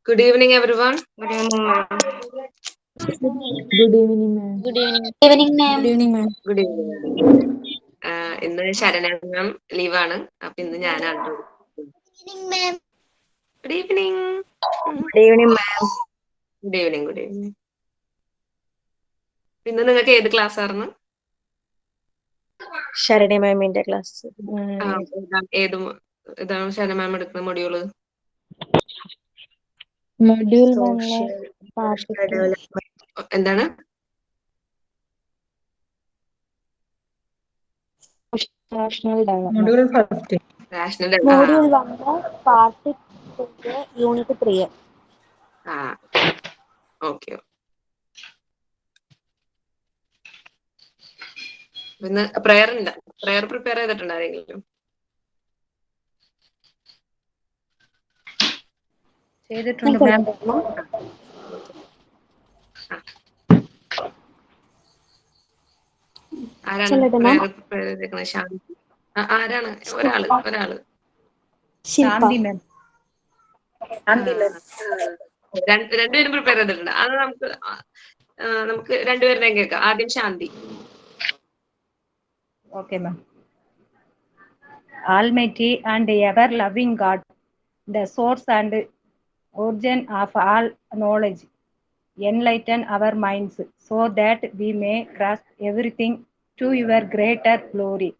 Good evening, everyone. Good evening, ma'am. Good evening, ma'am. Good evening. Evening, ma'am. Good evening, ma'am. Good evening. ഇന്ന് ശരണ മാം ലീവാണ്. അപ്പൊ ഇന്ന് ഞാനാണ്. Evening, ma'am. Good evening. Good evening, ma'am. Good evening. Good evening. ഇന്ന് നിങ്ങൾക്ക് ഏത് class ആയിരുന്നു? Sharani ma'am in the class. ഏതാണ് ശരണ മാം എടുക്കുന്ന മൊഡ്യൂള്? Module Social development. എന്താണ്? National Development. Module 1. National Module 1, Part 2, Unit 3. Okay. പിന്നെ പ്രെയർ പ്രിപ്പയർ ചെയ്തിട്ടുണ്ട് ആരെങ്കിലും? ചെയ്തിട്ടുണ്ട് മാം. ആരാണ് പ്രെയർ പ്രിപ്പയർ ചെയ്തേക്കുന്നത്? ശാന്തി. ആരാണ്? ഒരാള്. ശാന്തി മാം. രണ്ടുപേരും പ്രിപ്പയർ ചെയ്തിട്ടുണ്ട്. അത് നമുക്ക് രണ്ടുപേരുടെയും കേൾക്കാം. ആദ്യം ശാന്തി. Okay, ma'am. Almighty and ever-loving God, the source and origin of all knowledge, enlighten our minds so that we may grasp everything to your greater glory.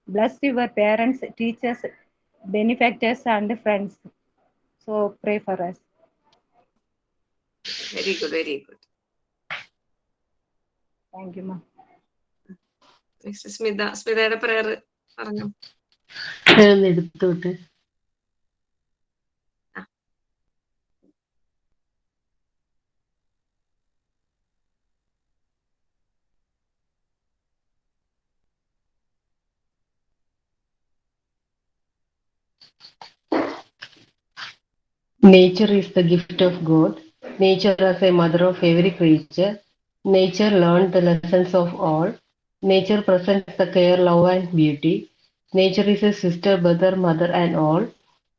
Bless your parents, teachers, benefactors, and friends. So pray for us. Very good, very good. Thank you, ma'am. സ്മിതയുടെ prayer പറഞ്ഞു. എടുത്തോട്ടെ. Nature is the gift of God. Nature as a mother of every creature. Nature learned the lessons of all. Nature presents the care, love, and beauty. Nature is a sister, brother, mother, and all.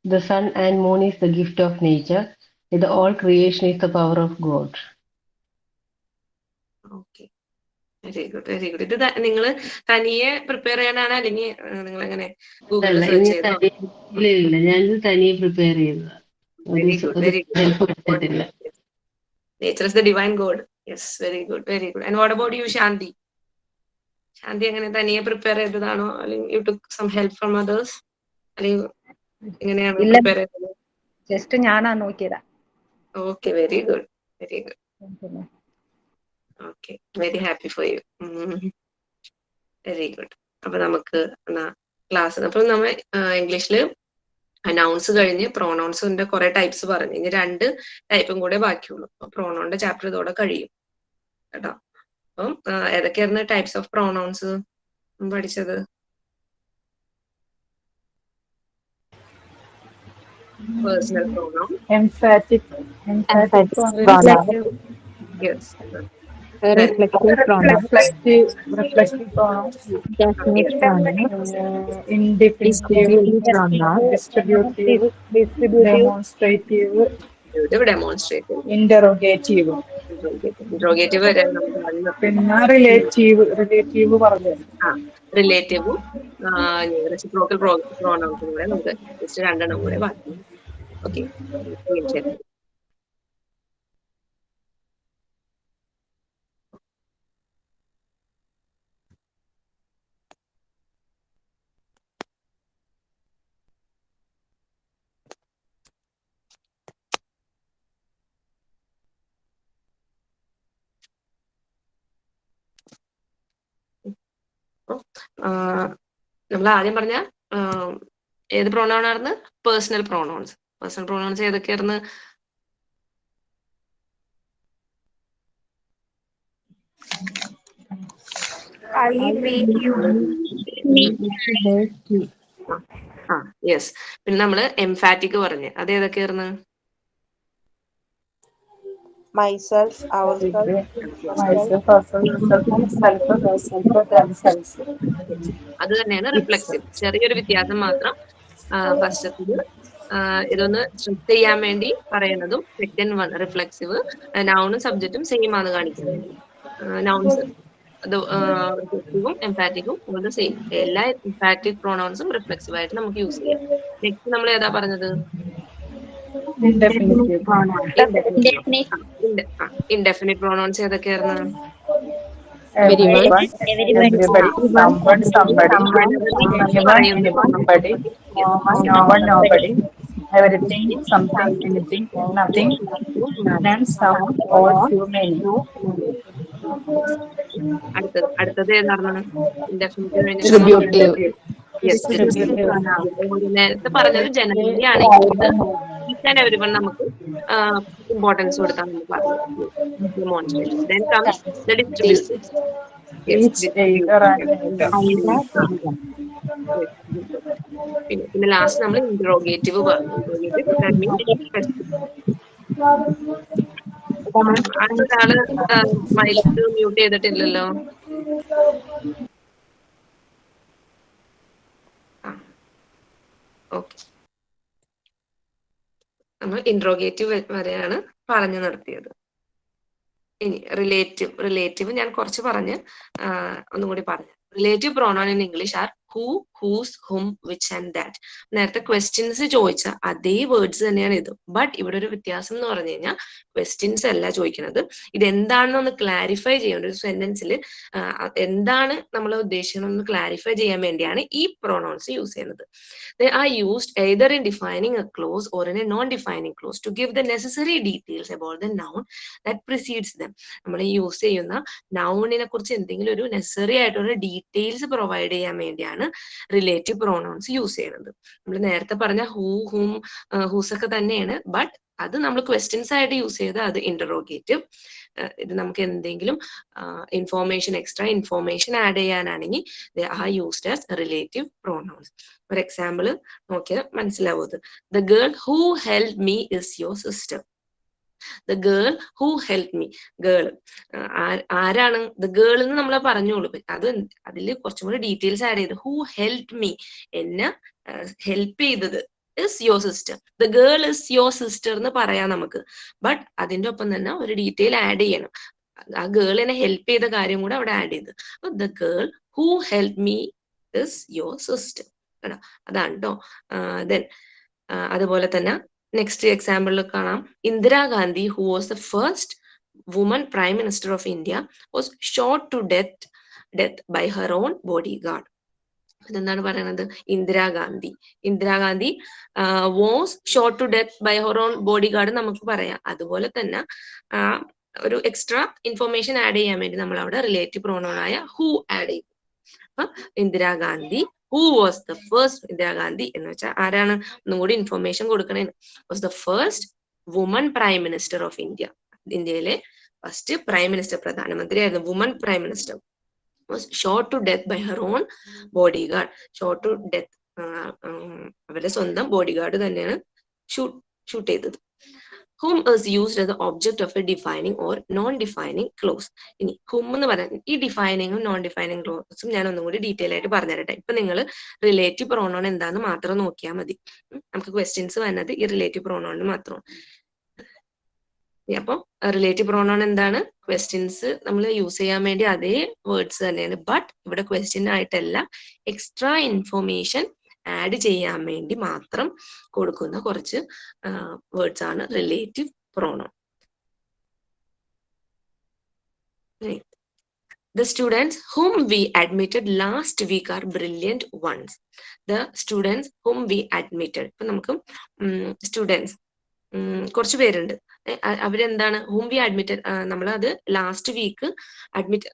The sun and moon is the gift of nature. The all creation is the power of God. Okay, very good, very good. ഇത് നിങ്ങൾ തനിയെ prepare ചെയ്യാനാണ് അല്ലെങ്കിൽ നിങ്ങൾ എങ്ങനെ ഗൂഗിളിൽ search ചെയ്തോ? ഇല്ല, ഞാനിത് തനിയെ പ്രിപ്പയർ ചെയ്തതാ. Very good, very good. Nature is the divine God. Yes, very good, very good. And what about you, Shanti? Shanti എങ്ങനെ തനിയെ പ്രിപ്പയർ ചെയ്തതാണോ അല്ലെങ്കിൽ you took some help from others? അല്ലെങ്കിൽ എങ്ങനെയാണ് പ്രിപ്പയർ ചെയ്തത്? ജസ്റ്റ് ഞാനാ നോക്കിയതാ. Okay, very good, very good. Okay, very happy for you. Very good. അപ്പൊ നമുക്ക് ക്ലാസ്, അപ്പൊ നമ്മൾ ഇംഗ്ലീഷില് നൗൺസ് കഴിഞ്ഞ് പ്രോണൗൺസിന്റെ കുറെ ടൈപ്സ് പറഞ്ഞു. ഇനി 2 ടൈപ്പും കൂടെ ബാക്കിയുള്ളൂ. അപ്പൊ പ്രോണൗണിന്റെ ചാപ്റ്റർ ഇതോടെ കഴിയും കേട്ടോ. അപ്പം ഏതൊക്കെയായിരുന്നു ടൈപ്സ് ഓഫ് പ്രോണൗൺസ് പഠിച്ചത്? Personal pronoun, Emphatic pronoun. Yes, Reflective pronoun. reflective pronoun, Definite pronoun. indefinitive pronoun. distributive, demonstrative, demonstrative, interrogative. Interrogative വരെ നമുക്ക് പിന്നെ റിലേറ്റീവ് പറഞ്ഞു. റിലേറ്റീവും റെസിപ്രോക്കൽ പ്രോണൗൺസും കൂടെ നമുക്ക് ജസ്റ്റ് 2 കൂടെ ബാക്കി. ഓക്കെ, നമ്മൾ ആദ്യം പറഞ്ഞ ഏത് പ്രോണൗൺ ആയിരുന്നു? Personal pronouns. പേഴ്സണൽ പ്രോണൗൺസ് ഏതൊക്കെയായിരുന്നു? യെസ്. പിന്നെ നമ്മള് എംഫാറ്റിക് പറഞ്ഞ്, അത് ഏതൊക്കെയായിരുന്നു? Myself, ourselves, അത് തന്നെയാണ് റിഫ്ലെക്സീവ്. ചെറിയൊരു വ്യത്യാസം മാത്രം. ഫസ്റ്റത്തത് ഇതൊന്ന് സ്ട്രെസ് ചെയ്യാൻ വേണ്ടി പറയുന്നതും സെക്കൻഡ് വൺ റിഫ്ലെക്സീവ് നൗണും സബ്ജക്റ്റും സെയിം ആണ് കാണിക്കാൻ വേണ്ടി. നൗൺസ് അത് റിഫ്ലെക്സീവും എംഫാറ്റിക്കും ഓൾ ദ സെയിം. എല്ലാ എംഫാറ്റിക് പ്രോണൗൺസും റിഫ്ലെക്സീവ് ആയിട്ട് നമുക്ക് യൂസ് ചെയ്യാം. നെക്സ്റ്റ് നമ്മൾ ഏതാ പറഞ്ഞത്? ഇൻഡെഫിനിറ്റ് പ്രോണൗൺസ് ഏതൊക്കെയായിരുന്നു? Everyone, everybody, someone, somebody, anyone, anybody, no one, nobody, everything, something, anything, nothing, none, some, all, few, many. അടുത്തത് ഏതാണ്? Indefinite Distributive. നേരത്തെ പറഞ്ഞത് ജനറലി ആണെങ്കിൽ ഇത് ഈച്ച് ആൻഡ് എവരിവൺ നമുക്ക് ഇമ്പോർട്ടൻസ് കൊടുക്കാൻ നമ്മൾ പറഞ്ഞു. Demonstration. Then comes the distributive. Each, either, and പിന്നെ ലാസ്റ്റ് നമ്മൾ ഇന്ററോഗേറ്റീവ് പറഞ്ഞു. Interrogative that means question. അടുത്തൊരാള് മൈക്ക് മ്യൂട്ട് ചെയ്തിട്ടില്ലല്ലോ. ഓക്കെ, നമ്മൾ ഇന്ററോഗേറ്റീവ് വരെയാണ് പറഞ്ഞു നിർത്തിയത്. ഇനി റിലേറ്റീവ് ഞാൻ കുറച്ച് പറഞ്ഞ് ഒന്നും കൂടി പറഞ്ഞു. Relative pronoun in English are who, whose, whom, which and that. നേരത്തെ ക്വസ്റ്റ്യൻസ് ചോദിച്ച അതേ വേർഡ്സ് തന്നെയാണ് ഇത്. ബട്ട് ഇവിടെ ഒരു വ്യത്യാസം എന്ന് പറഞ്ഞു കഴിഞ്ഞാൽ ക്വസ്റ്റ്യൻസ് അല്ല ചോദിക്കുന്നത്. ഇത് എന്താണെന്ന് ഒന്ന് ക്ലാരിഫൈ ചെയ്യേണ്ട ഒരു സെന്റൻസിൽ എന്താണ് നമ്മൾ ഉദ്ദേശിക്കുന്നത് ക്ലാരിഫൈ ചെയ്യാൻ വേണ്ടിയാണ് ഈ പ്രോണൗൺസ് യൂസ് ചെയ്യുന്നത്. They are used either in defining a clause or in a non-defining clause to give the necessary details about the noun that precedes them. നമ്മൾ യൂസ് ചെയ്യുന്ന നൗണിനെ കുറിച്ച് എന്തെങ്കിലും ഒരു നെസസറി ആയിട്ടുള്ള ഡീറ്റെയിൽസ് പ്രൊവൈഡ് ചെയ്യാൻ വേണ്ടിയാണ് റിലേറ്റീവ് പ്രോണൗൺസ് യൂസ് ചെയ്യുന്നത്. നമ്മൾ നേരത്തെ പറഞ്ഞ ഹൂ, ഹൂം, ഹൂസ് ഒക്കെ തന്നെയാണ്. ബട്ട് അത് നമ്മൾ ക്വസ്റ്റ്യൻസ് ആയിട്ട് യൂസ് ചെയ്ത അത് ഇന്ററോഗേറ്റീവ്. ഇത് നമുക്ക് എന്തെങ്കിലും ഇൻഫോർമേഷൻ, എക്സ്ട്രാ ഇൻഫോർമേഷൻ ആഡ് ചെയ്യാനാണെങ്കിൽ they are used as relative pronouns. ഒരു എക്സാമ്പിൾ നോക്കിയാൽ മനസ്സിലാവും ഇത്. The girl who helped me is your sister. The girl who helped me. Girl ആരാണ്? The girl എന്ന് നമ്മൾ പറഞ്ഞോളൂ. അതിൽ കുറച്ചും കൂടി ഡീറ്റെയിൽസ് ആഡ് ചെയ്ത് who helped me, എന്നെ ഹെൽപ്പ് ചെയ്തത് is your sister. The girl is your sister എന്ന് പറയാം നമുക്ക്. ബട്ട് അതിന്റെ ഒപ്പം തന്നെ ഒരു ഡീറ്റെയിൽ ആഡ് ചെയ്യണം. ആ ഗേളിനെ ഹെൽപ്പ് ചെയ്ത കാര്യം കൂടെ അവിടെ ആഡ് ചെയ്ത്. The girl who helped me is your sister. അതാണ് കേട്ടോ. ദെൻ അതുപോലെ തന്നെ നെക്സ്റ്റ് എക്സാമ്പിളിൽ കാണാം. Indira Gandhi who was the first woman prime minister of India was shot to death by her own body guard. ഇതെന്താണ് പറയണത്? Indira Gandhi was shot to death by her own body guard നമുക്ക് പറയാം. അതുപോലെ തന്നെ ഒരു എക്സ്ട്രാ ഇൻഫർമേഷൻ ആഡ് ചെയ്യാൻ വേണ്ടി നമ്മൾ അവിടെ റിലേറ്റീവ് പ്രോണോൺ ആയ ഹൂ ആഡ് ചെയ്യും. Indira Gandhi who was the first, Indira Gandhi എന്ന് വെച്ചാൽ ആരാണ്? ഒന്നും കൂടി ഇൻഫർമേഷൻ കൊടുക്കണേ. Was the first woman prime minister of India. ഇന്ത്യയിലെ ഫസ്റ്റ് പ്രൈം മിനിസ്റ്റർ, പ്രധാനമന്ത്രി ആയിരുന്നു. Woman prime minister was shot to death by her own bodyguard. Shot to death, അവരുടെ സ്വന്തം ബോഡി ഗാർഡ് തന്നെയാണ് ഷൂട്ട് ചെയ്തത്. whom is used as the object of a defining or non-defining clause. ഇനി whom എന്ന് പറയാൻ ഈ ഡിഫൈനിങ്ങും നോൺ ഡിഫൈനിങ് ക്ലോസും ഞാൻ ഒന്നും കൂടി ഡീറ്റെയിൽ ആയിട്ട് പറഞ്ഞുതരട്ടെ. ഇപ്പൊ നിങ്ങൾ റിലേറ്റീവ് പ്രോണോൺ എന്താന്ന് മാത്രം നോക്കിയാൽ മതി. നമുക്ക് ക്വസ്റ്റ്യൻസ് വരുന്നത് ഈ റിലേറ്റീവ് പ്രോണോണിന് മാത്രമാണ്. അപ്പൊ റിലേറ്റീവ് പ്രോണോൺ എന്താണ്? ക്വസ്റ്റ്യൻസ് നമ്മൾ യൂസ് ചെയ്യാൻ വേണ്ടി അതേ വേർഡ്സ് തന്നെയാണ്. ബട്ട് ഇവിടെ ക്വസ്റ്റ്യൻ ആയിട്ടല്ല, എക്സ്ട്രാ ഇൻഫോർമേഷൻ ആഡ് ചെയ്യാൻ വേണ്ടി മാത്രം കൊടുക്കുന്ന കുറച്ച് വേർഡ്സ് ആണ് relative pronoun. The students whom we admitted last week are brilliant ones. The students whom we admitted. ഇപ്പൊ നമുക്ക് സ്റ്റുഡൻസ് കുറച്ച് പേരുണ്ട്. അവരെന്താണ്? ഹൂം വി അഡ്മിറ്റഡ്, നമ്മൾ അത് ലാസ്റ്റ് വീക്ക് അഡ്മിറ്റ്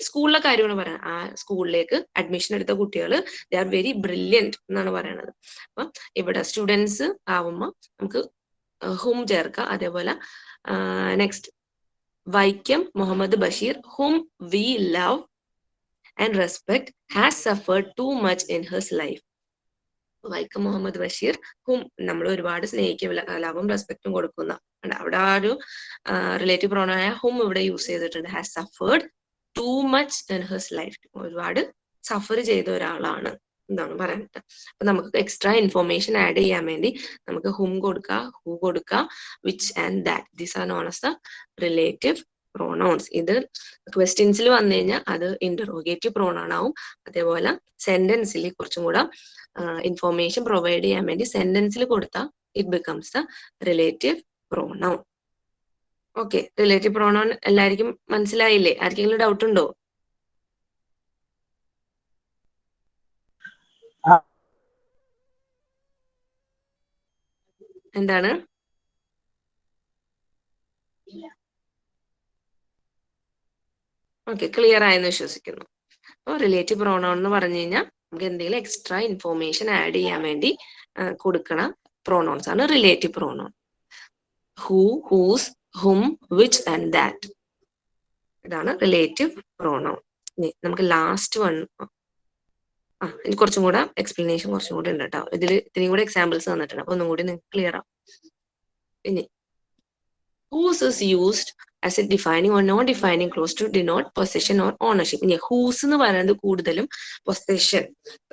സ്കൂളിലെ കാര്യമാണ് പറയുന്നത്. ആ സ്കൂളിലേക്ക് അഡ്മിഷൻ എടുത്ത കുട്ടികൾ ദേ ആർ വെരി ബ്രില്യൻറ്റ് എന്നാണ് പറയണത്. അപ്പൊ ഇവിടെ സ്റ്റുഡൻസ് ആവുമ്പോൾ നമുക്ക് ഹൂം ചേർക്കാം. അതേപോലെ next Vaikom Muhammad Basheer whom we love and respect has suffered too much in his life. Vaikom Muhammad Basheer whom നമ്മൾ ഒരുപാട് സ്നേഹിക്കും, ലവും റെസ്പെക്റ്റും കൊടുക്കുന്ന അവിടെ ആ ഒരു റിലേറ്റീവ് പ്രോണോൺ ആയ ഹും ഇവിടെ യൂസ് ചെയ്തിട്ടുണ്ട്. Has suffered too much in his life. ഒരുപാട് സഫർ ചെയ്ത ഒരാളാണ് എന്താണ് പറയാനായിട്ട്. അപ്പൊ നമുക്ക് എക്സ്ട്രാ ഇൻഫോർമേഷൻ ആഡ് ചെയ്യാൻ വേണ്ടി നമുക്ക് ഹും കൊടുക്കുക, ഹൂ കൊടുക്കുക, which and that. These are known as the relative pronouns. ഇത് ക്വസ്റ്റ്യൻസിൽ വന്നു കഴിഞ്ഞാൽ അത് ഇന്ററോഗേറ്റീവ് പ്രോണൗൺ ആവും. അതേപോലെ സെന്റൻസിൽ കുറച്ചും കൂടെ ഇൻഫോർമേഷൻ പ്രൊവൈഡ് ചെയ്യാൻ വേണ്ടി സെന്റൻസിൽ കൊടുത്താൽ it becomes the relative pronoun. Okay, relative pronoun എല്ലാവർക്കും മനസ്സിലായില്ലേ? ആർക്കെങ്കിലും ഡൗട്ട് ഉണ്ടോ? എന്താണ്? ഓക്കെ, ക്ലിയർ ആയെന്ന് വിശ്വസിക്കുന്നു. അപ്പോൾ റിലേറ്റീവ് പ്രോണൗൺ എന്ന് പറഞ്ഞു കഴിഞ്ഞാൽ നമുക്ക് എന്തെങ്കിലും എക്സ്ട്രാ ഇൻഫോർമേഷൻ ആഡ് ചെയ്യാൻ വേണ്ടി കൊടുക്കണ പ്രോണൗൺസ് ആണ് relative pronoun. Who, whose, whom, which and that. ഇതാണ് റിലേറ്റീവ് പ്രോണൗൺ. നമുക്ക് ലാസ്റ്റ് വൺ, ഇനി കുറച്ചും കൂടെ എക്സ്പ്ലനേഷൻ കുറച്ചും കൂടെ ഉണ്ട് കേട്ടോ. ഇതിൽ ഇത്രയും കൂടെ എക്സാമ്പിൾസ് തന്നിട്ടുണ്ട്, അപ്പൊ ഒന്നും കൂടി നിങ്ങൾക്ക് ക്ലിയർ ആവും. ഇനി whose is used as a defining or non-defining clause to denote possession or ownership. ഇനി whose എന്ന് പറയുന്നത് കൂടുതലും പൊസഷൻ.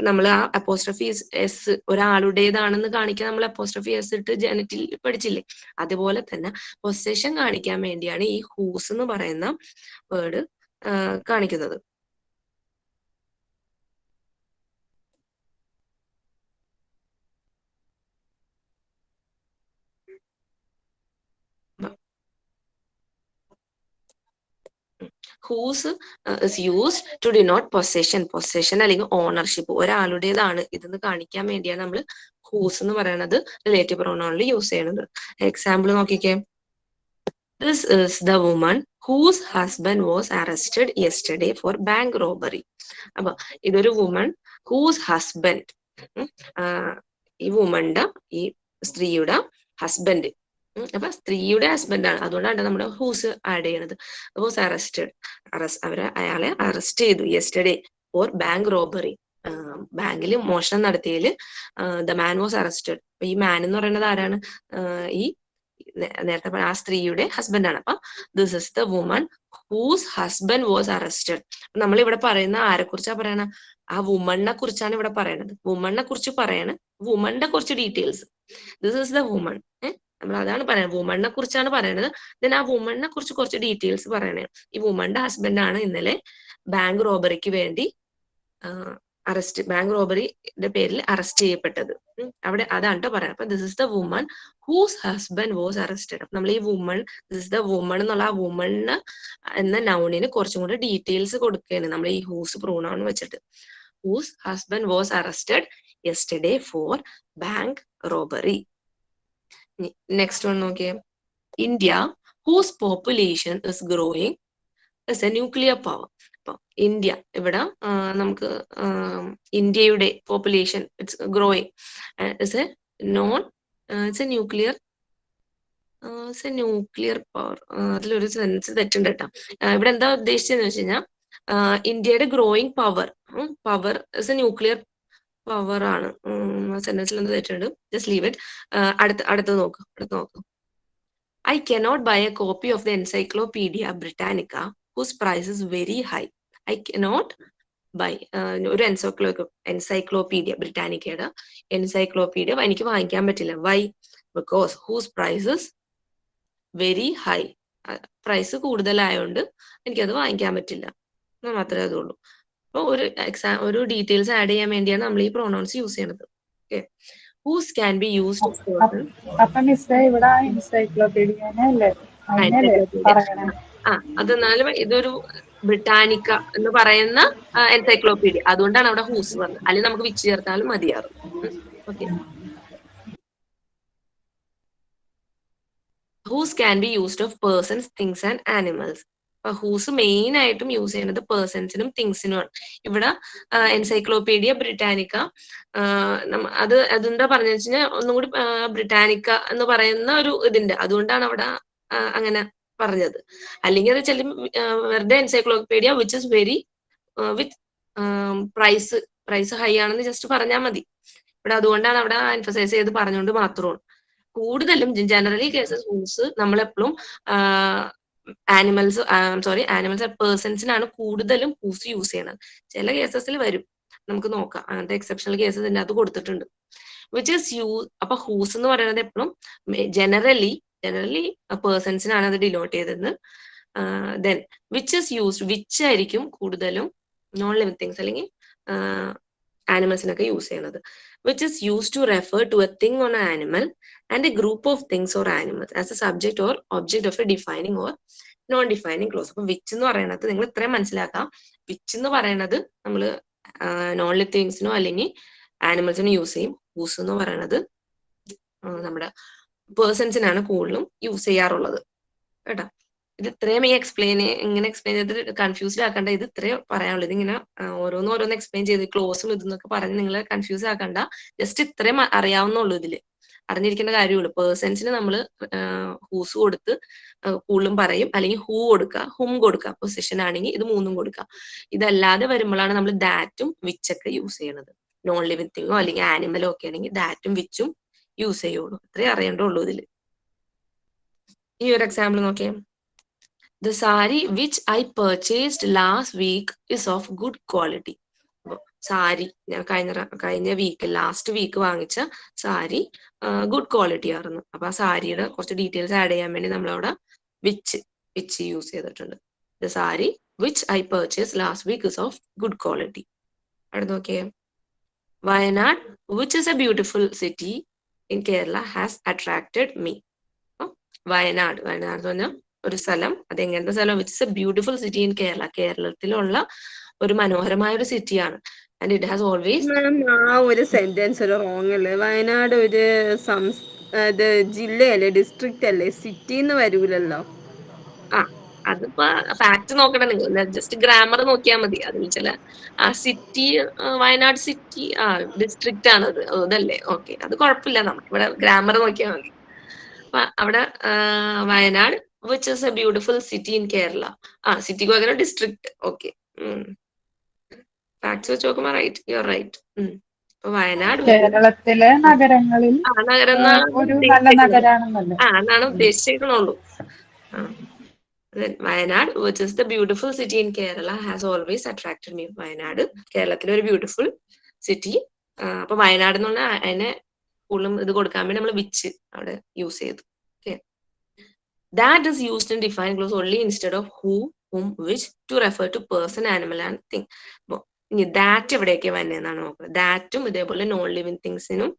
നമ്മൾ ആ അപ്പോസ്ട്രഫി എസ് ഒരാളുടേതാണെന്ന് കാണിക്കാൻ നമ്മൾ അപ്പോസ്ട്രഫി എസ് ഇട്ട് ജനറ്റിൽ പഠിച്ചില്ലേ? അതുപോലെ തന്നെ പൊസഷൻ കാണിക്കാൻ വേണ്ടിയാണ് ഈ whose എന്ന് പറയുന്ന വേർഡ് കാണിക്കുന്നത്. whose is used to denote possession അല്ലെങ്കിൽ ഓണർഷിപ്പ്, ഒരാളുടേതാണ് ഇതെന്ന് കാണിക്കാൻ വേണ്ടിയാണ് നമ്മൾ whose എന്ന് പറയുന്നത് റിലേറ്റീവ് പ്രൊനൗണിൽ യൂസ് ചെയ്യുന്നത്. എക്സാമ്പിൾ നോക്കിക്കേ. This is the woman whose husband was arrested yesterday for bank robbery. അപ്പൊ ഇതൊരു വുമൺ whose husband, ഈ വുമന്റെ, ഈ സ്ത്രീയുടെ ഹസ്ബൻഡ്, അപ്പൊ സ്ത്രീയുടെ ഹസ്ബൻഡ് ആണ്, അതുകൊണ്ടാണ് നമ്മൾ ഹൂസ് ആഡ് ചെയ്യണത്. വാസ് അറസ്റ്റഡ്, അയാളെ അറസ്റ്റ് ചെയ്തു യെസ്റ്റർഡേ ഫോർ ബാങ്ക് റോബറി, ബാങ്കിൽ മോഷണം നടത്തിയതിൽ ദ മാൻ വാസ് അറസ്റ്റഡ്. അപ്പൊ ഈ മാൻ എന്ന് പറയുന്നത് ആരാണ്? ഈ നേരത്തെ ആ സ്ത്രീയുടെ ഹസ്ബൻഡ് ആണ്. അപ്പൊ this is the woman whose husband was arrested. നമ്മൾ ഇവിടെ പറയുന്ന ആരെ കുറിച്ചാ പറയണ? ആ വുമണിനെ കുറിച്ചാണ് ഇവിടെ പറയണത്. വുമണിനെ കുറിച്ച് പറയണ, വുമണിന്റെ കുറച്ച് details. This is the woman, നമ്മൾ അതാണ് പറയുന്നത്, വുമണിനെ കുറിച്ചാണ് പറയണത്. ദെൻ ആ വുമണിനെ കുറിച്ച് കുറച്ച് ഡീറ്റെയിൽസ് പറയണേ. ഈ വുമണിന്റെ ഹസ്ബൻഡ് ആണ് ഇന്നലെ ബാങ്ക് റോബറിക്ക് വേണ്ടി ബാങ്ക് റോബറിയുടെ പേരിൽ അറസ്റ്റ് ചെയ്യപ്പെട്ടത്. അവിടെ അതാണ് കേട്ടോ പറയുന്നത്. അപ്പൊ this is the woman whose husband was arrested. അപ്പൊ നമ്മൾ ഈ woman, this is the woman എന്നുള്ള ആ വുമണ് എന്ന നൗണിന് കുറച്ചും കൂടെ ഡീറ്റെയിൽസ് കൊടുക്കുകയാണ് നമ്മൾ ഈ ഹൂസ് പ്രൂണൗൺ വെച്ചിട്ട്. Whose husband was arrested yesterday for bank robbery. Next one നോക്കിയേ. India whose population is growing is a nuclear power. അപ്പൊ ഇന്ത്യ, ഇവിടെ നമുക്ക് ഇന്ത്യയുടെ population it's growing is a it's a nuclear power. അതിലൊരു sense തെറ്റുണ്ട് കേട്ടോ. ഇവിടെ എന്താ ഉദ്ദേശിച്ചതെന്ന് വെച്ച് കഴിഞ്ഞാൽ ഇന്ത്യയുടെ growing power is a nuclear power ആണ്. സെന്റൻസിൽ എന്ത് തെറ്റുണ്ട്? Just leave it. അടുത്തത് നോക്ക്. I cannot buy a copy of the Encyclopedia Britannica whose price is very high. I cannot buy ഒരു എൻസൈക്ലോപീഡിയ, ബ്രിട്ടാനിക്കയുടെ എൻസൈക്ലോപീഡിയ എനിക്ക് വാങ്ങിക്കാൻ പറ്റില്ല. Why? Because whose prices very high, price കൂടുതലായോണ്ട് എനിക്കത് വാങ്ങിക്കാൻ പറ്റില്ല. മാത്രമേ അതുള്ളൂ. അപ്പൊ ഒരു ഡീറ്റെയിൽസ് ആഡ് ചെയ്യാൻ വേണ്ടിയാണ് നമ്മൾ ഈ പ്രൊനൗൺസ് യൂസ് ചെയ്യണത്. Okay, whose can be used to person. അപ്പൊ മിസ്സേ ഇവിടെ എൻസൈക്ലോപീഡിയനല്ലേ പറയണേ? അതെന്നാലും ഇതൊരു ബ്രിട്ടാനിക്ക എന്ന് പറയുന്ന എൻസൈക്ലോപീഡിയ, അതുകൊണ്ടാണ് അവിടെ ഹൂസ് പറഞ്ഞത്. അല്ലെങ്കിൽ നമുക്ക് വിച്ച് ചേർത്താലും മതിയാറും. Okay, whose can be used of persons, things and animals. Whose main ആയിട്ടും യൂസ് ചെയ്യുന്നത് പേഴ്സൺസിനും തിങ്സിനുമാണ്. ഇവിടെ എൻസൈക്ലോപീഡിയ ബ്രിട്ടാനിക്ക അതെന്താ പറഞ്ഞു വെച്ച് കഴിഞ്ഞാൽ ഒന്നും കൂടി ബ്രിട്ടാനിക്ക എന്ന് പറയുന്ന ഒരു ഇതിന്റെ, അതുകൊണ്ടാണ് അവിടെ അങ്ങനെ പറഞ്ഞത്. അല്ലെങ്കിൽ അത് ചില വെറുതെ encyclopedia which is very with price high ആണെന്ന് ജസ്റ്റ് പറഞ്ഞാൽ മതി. ഇവിടെ അതുകൊണ്ടാണ് അവിടെ എംഫസൈസ് ചെയ്ത് പറഞ്ഞുകൊണ്ട് മാത്രമാണ്. കൂടുതലും ജനറലി കേസസ് ഹൂസ് നമ്മളെപ്പോഴും ആനിമൽസ് പേഴ്സൺസിനാണ് കൂടുതലും ഹൂസ് യൂസ് ചെയ്യണത്. ചില കേസസിൽ വരും നമുക്ക് നോക്കാം. അങ്ങനത്തെ എക്സെപ്ഷണൽ കേസസ് ഇതിന്റെ അകത്ത് കൊടുത്തിട്ടുണ്ട്. വിച്ച് ഇസ് അപ്പൊ ഹൂസ് എന്ന് പറയുന്നത് എപ്പോഴും ജനറലി പേഴ്സൺസിനാണ് അത് ഡിനോട്ട് ചെയ്തത്. Then which is used, which ആയിരിക്കും കൂടുതലും നോൺ ലിവിങ് തിങ്സ് അല്ലെങ്കിൽ ആനിമൽസിനൊക്കെ യൂസ് ചെയ്യുന്നത്. Which is use to refer to a thing on a animal and a group of things or animals as a subject or object of a defining or non defining clause. അപ്പൊ which എന്ന് പറയുന്നത് നിങ്ങൾ ഇത്രയും മനസ്സിലാക്കാം. Which എന്ന് പറയുന്നത് നമ്മൾ non living തിങ്സിനോ അല്ലെങ്കിൽ ആനിമൽസിനോ യൂസ് ചെയ്യും. ഹൂസ് എന്ന് പറയുന്നത് നമ്മുടെ പേഴ്സൺസിനാണ് കൂടുതലും യൂസ് ചെയ്യാറുള്ളത് കേട്ടോ. ഇത് ഇത്രയും ഇങ്ങനെ എക്സ്പ്ലെയിൻ ചെയ്ത് കൺഫ്യൂസ്ഡ് ആക്കണ്ട. ഇത് ഇത്രയും പറയാനുള്ളൂ. ഇതിങ്ങനെ ഓരോന്ന് എക്സ്പ്ലെയിൻ ചെയ്ത് ക്ലോസും ഇതെന്നൊക്കെ പറഞ്ഞ് നിങ്ങളെ കൺഫ്യൂസ് ആക്കണ്ട. ജസ്റ്റ് ഇത്രയും അറിയാവുന്നുള്ളൂ. ഇതില് അറിഞ്ഞിരിക്കേണ്ട കാര്യമുള്ളൂ. പേഴ്സൺസിന് നമ്മൾ ഹൂസ് കൊടുത്ത് കൂടുതലും പറയും, അല്ലെങ്കിൽ ഹൂ കൊടുക്കുക, ഹും കൊടുക്കുക. പൊസിഷൻ ആണെങ്കിൽ ഇത് മൂന്നും കൊടുക്കുക. ഇതല്ലാതെ വരുമ്പോഴാണ് നമ്മൾ ദാറ്റും വിച്ചൊക്കെ യൂസ് ചെയ്യണത്. നോൺ ലിവിങ് തിങ്ങോ അല്ലെങ്കിൽ ആനിമലോ ഒക്കെ ആണെങ്കിൽ ദാറ്റും വിച്ചും യൂസ് ചെയ്യുള്ളൂ. ഇത്രയും അറിയേണ്ടുള്ളൂ ഇതില്. ഈ ഒരു എക്സാമ്പിൾ നോക്കിയേ. The saree which I purchased last week is of good quality. Sari ഞാൻ കഴിഞ്ഞ വീക്ക് ലാസ്റ്റ് വീക്ക് വാങ്ങിച്ച സാരി ഗുഡ് ക്വാളിറ്റി ആയിരുന്നു. അപ്പൊ ആ സാരിയുടെ കുറച്ച് ഡീറ്റെയിൽസ് ആഡ് ചെയ്യാൻ വേണ്ടി നമ്മളവിടെ വിച്ച് യൂസ് ചെയ്തിട്ടുണ്ട്. The saree which I purchased last week is of good quality. അടുത്ത് നോക്കിയേ. Wayanad which is a beautiful city in Kerala has attracted me. Wayanad എന്ന് പറഞ്ഞാൽ ഒരു സ്ഥലം. അത് എങ്ങനത്തെ സ്ഥലം? Which is A beautiful city in Kerala. കേരളത്തിലുള്ള ഒരു മനോഹരമായ ഒരു സിറ്റിയാണ്. And it has always. ആ ഒരു സെന്റൻസ് ഒരു റോങ് അല്ലേ? വയനാട് ഒരു ജില്ലയല്ലേ, ഡിസ്ട്രിക്റ്റ് അല്ലേ, സിറ്റി എന്ന് വരൂലല്ലോ. അതിപ്പോ ഫാക്ട് നോക്കട്ടെ നിങ്ങൾ, ജസ്റ്റ് ഗ്രാമർ നോക്കിയാൽ മതി. അതിൽ ചില സിറ്റി, വയനാട് സിറ്റി ഡിസ്ട്രിക്റ്റ് ആണ് അത്, അതല്ലേ? ഓക്കെ, അത് കുഴപ്പമില്ല. നമുക്ക് ഇവിടെ ഗ്രാമർ നോക്കിയാൽ മതി. അപ്പൊ അവിടെ Wayanad which is a beautiful city in Kerala. സിറ്റിക്ക് പകരം ഡിസ്ട്രിക്ട്. ഓക്കെ, ഫാക്ട്സ് വെച്ച് നോക്കുമ്പോ റൈറ്റ്, യു ആർ റൈറ്റ്. അപ്പൊ വയനാട് കേരളത്തിലെ നഗരങ്ങളിൽ ഒരു നല്ല നഗരാണെന്നല്ലേ എന്നാണ് ഉദ്ദേശിച്ചിട്ടുള്ളൂ. Wayanad which is the beautiful city in Kerala has always attracted me. Wayanad കേരളത്തിലെ ഒരു ബ്യൂട്ടിഫുൾ സിറ്റി. അപ്പൊ വയനാട് എന്നുള്ള അതിനെ കൂടുതലും ഇത് കൊടുക്കാൻ വേണ്ടി നമ്മൾ വിച്ച് അവിടെ യൂസ് ചെയ്തു. That is used in defined clause only instead of who, whom, which to refer to person, animal and thing. അപ്പൊ ഇനി ദാറ്റ് എവിടെയൊക്കെ വന്നതെന്നാണ് നോക്കുന്നത്. ദാറ്റും ഇതേപോലെ നോൺ ലിവിങ് തിങ്സിനും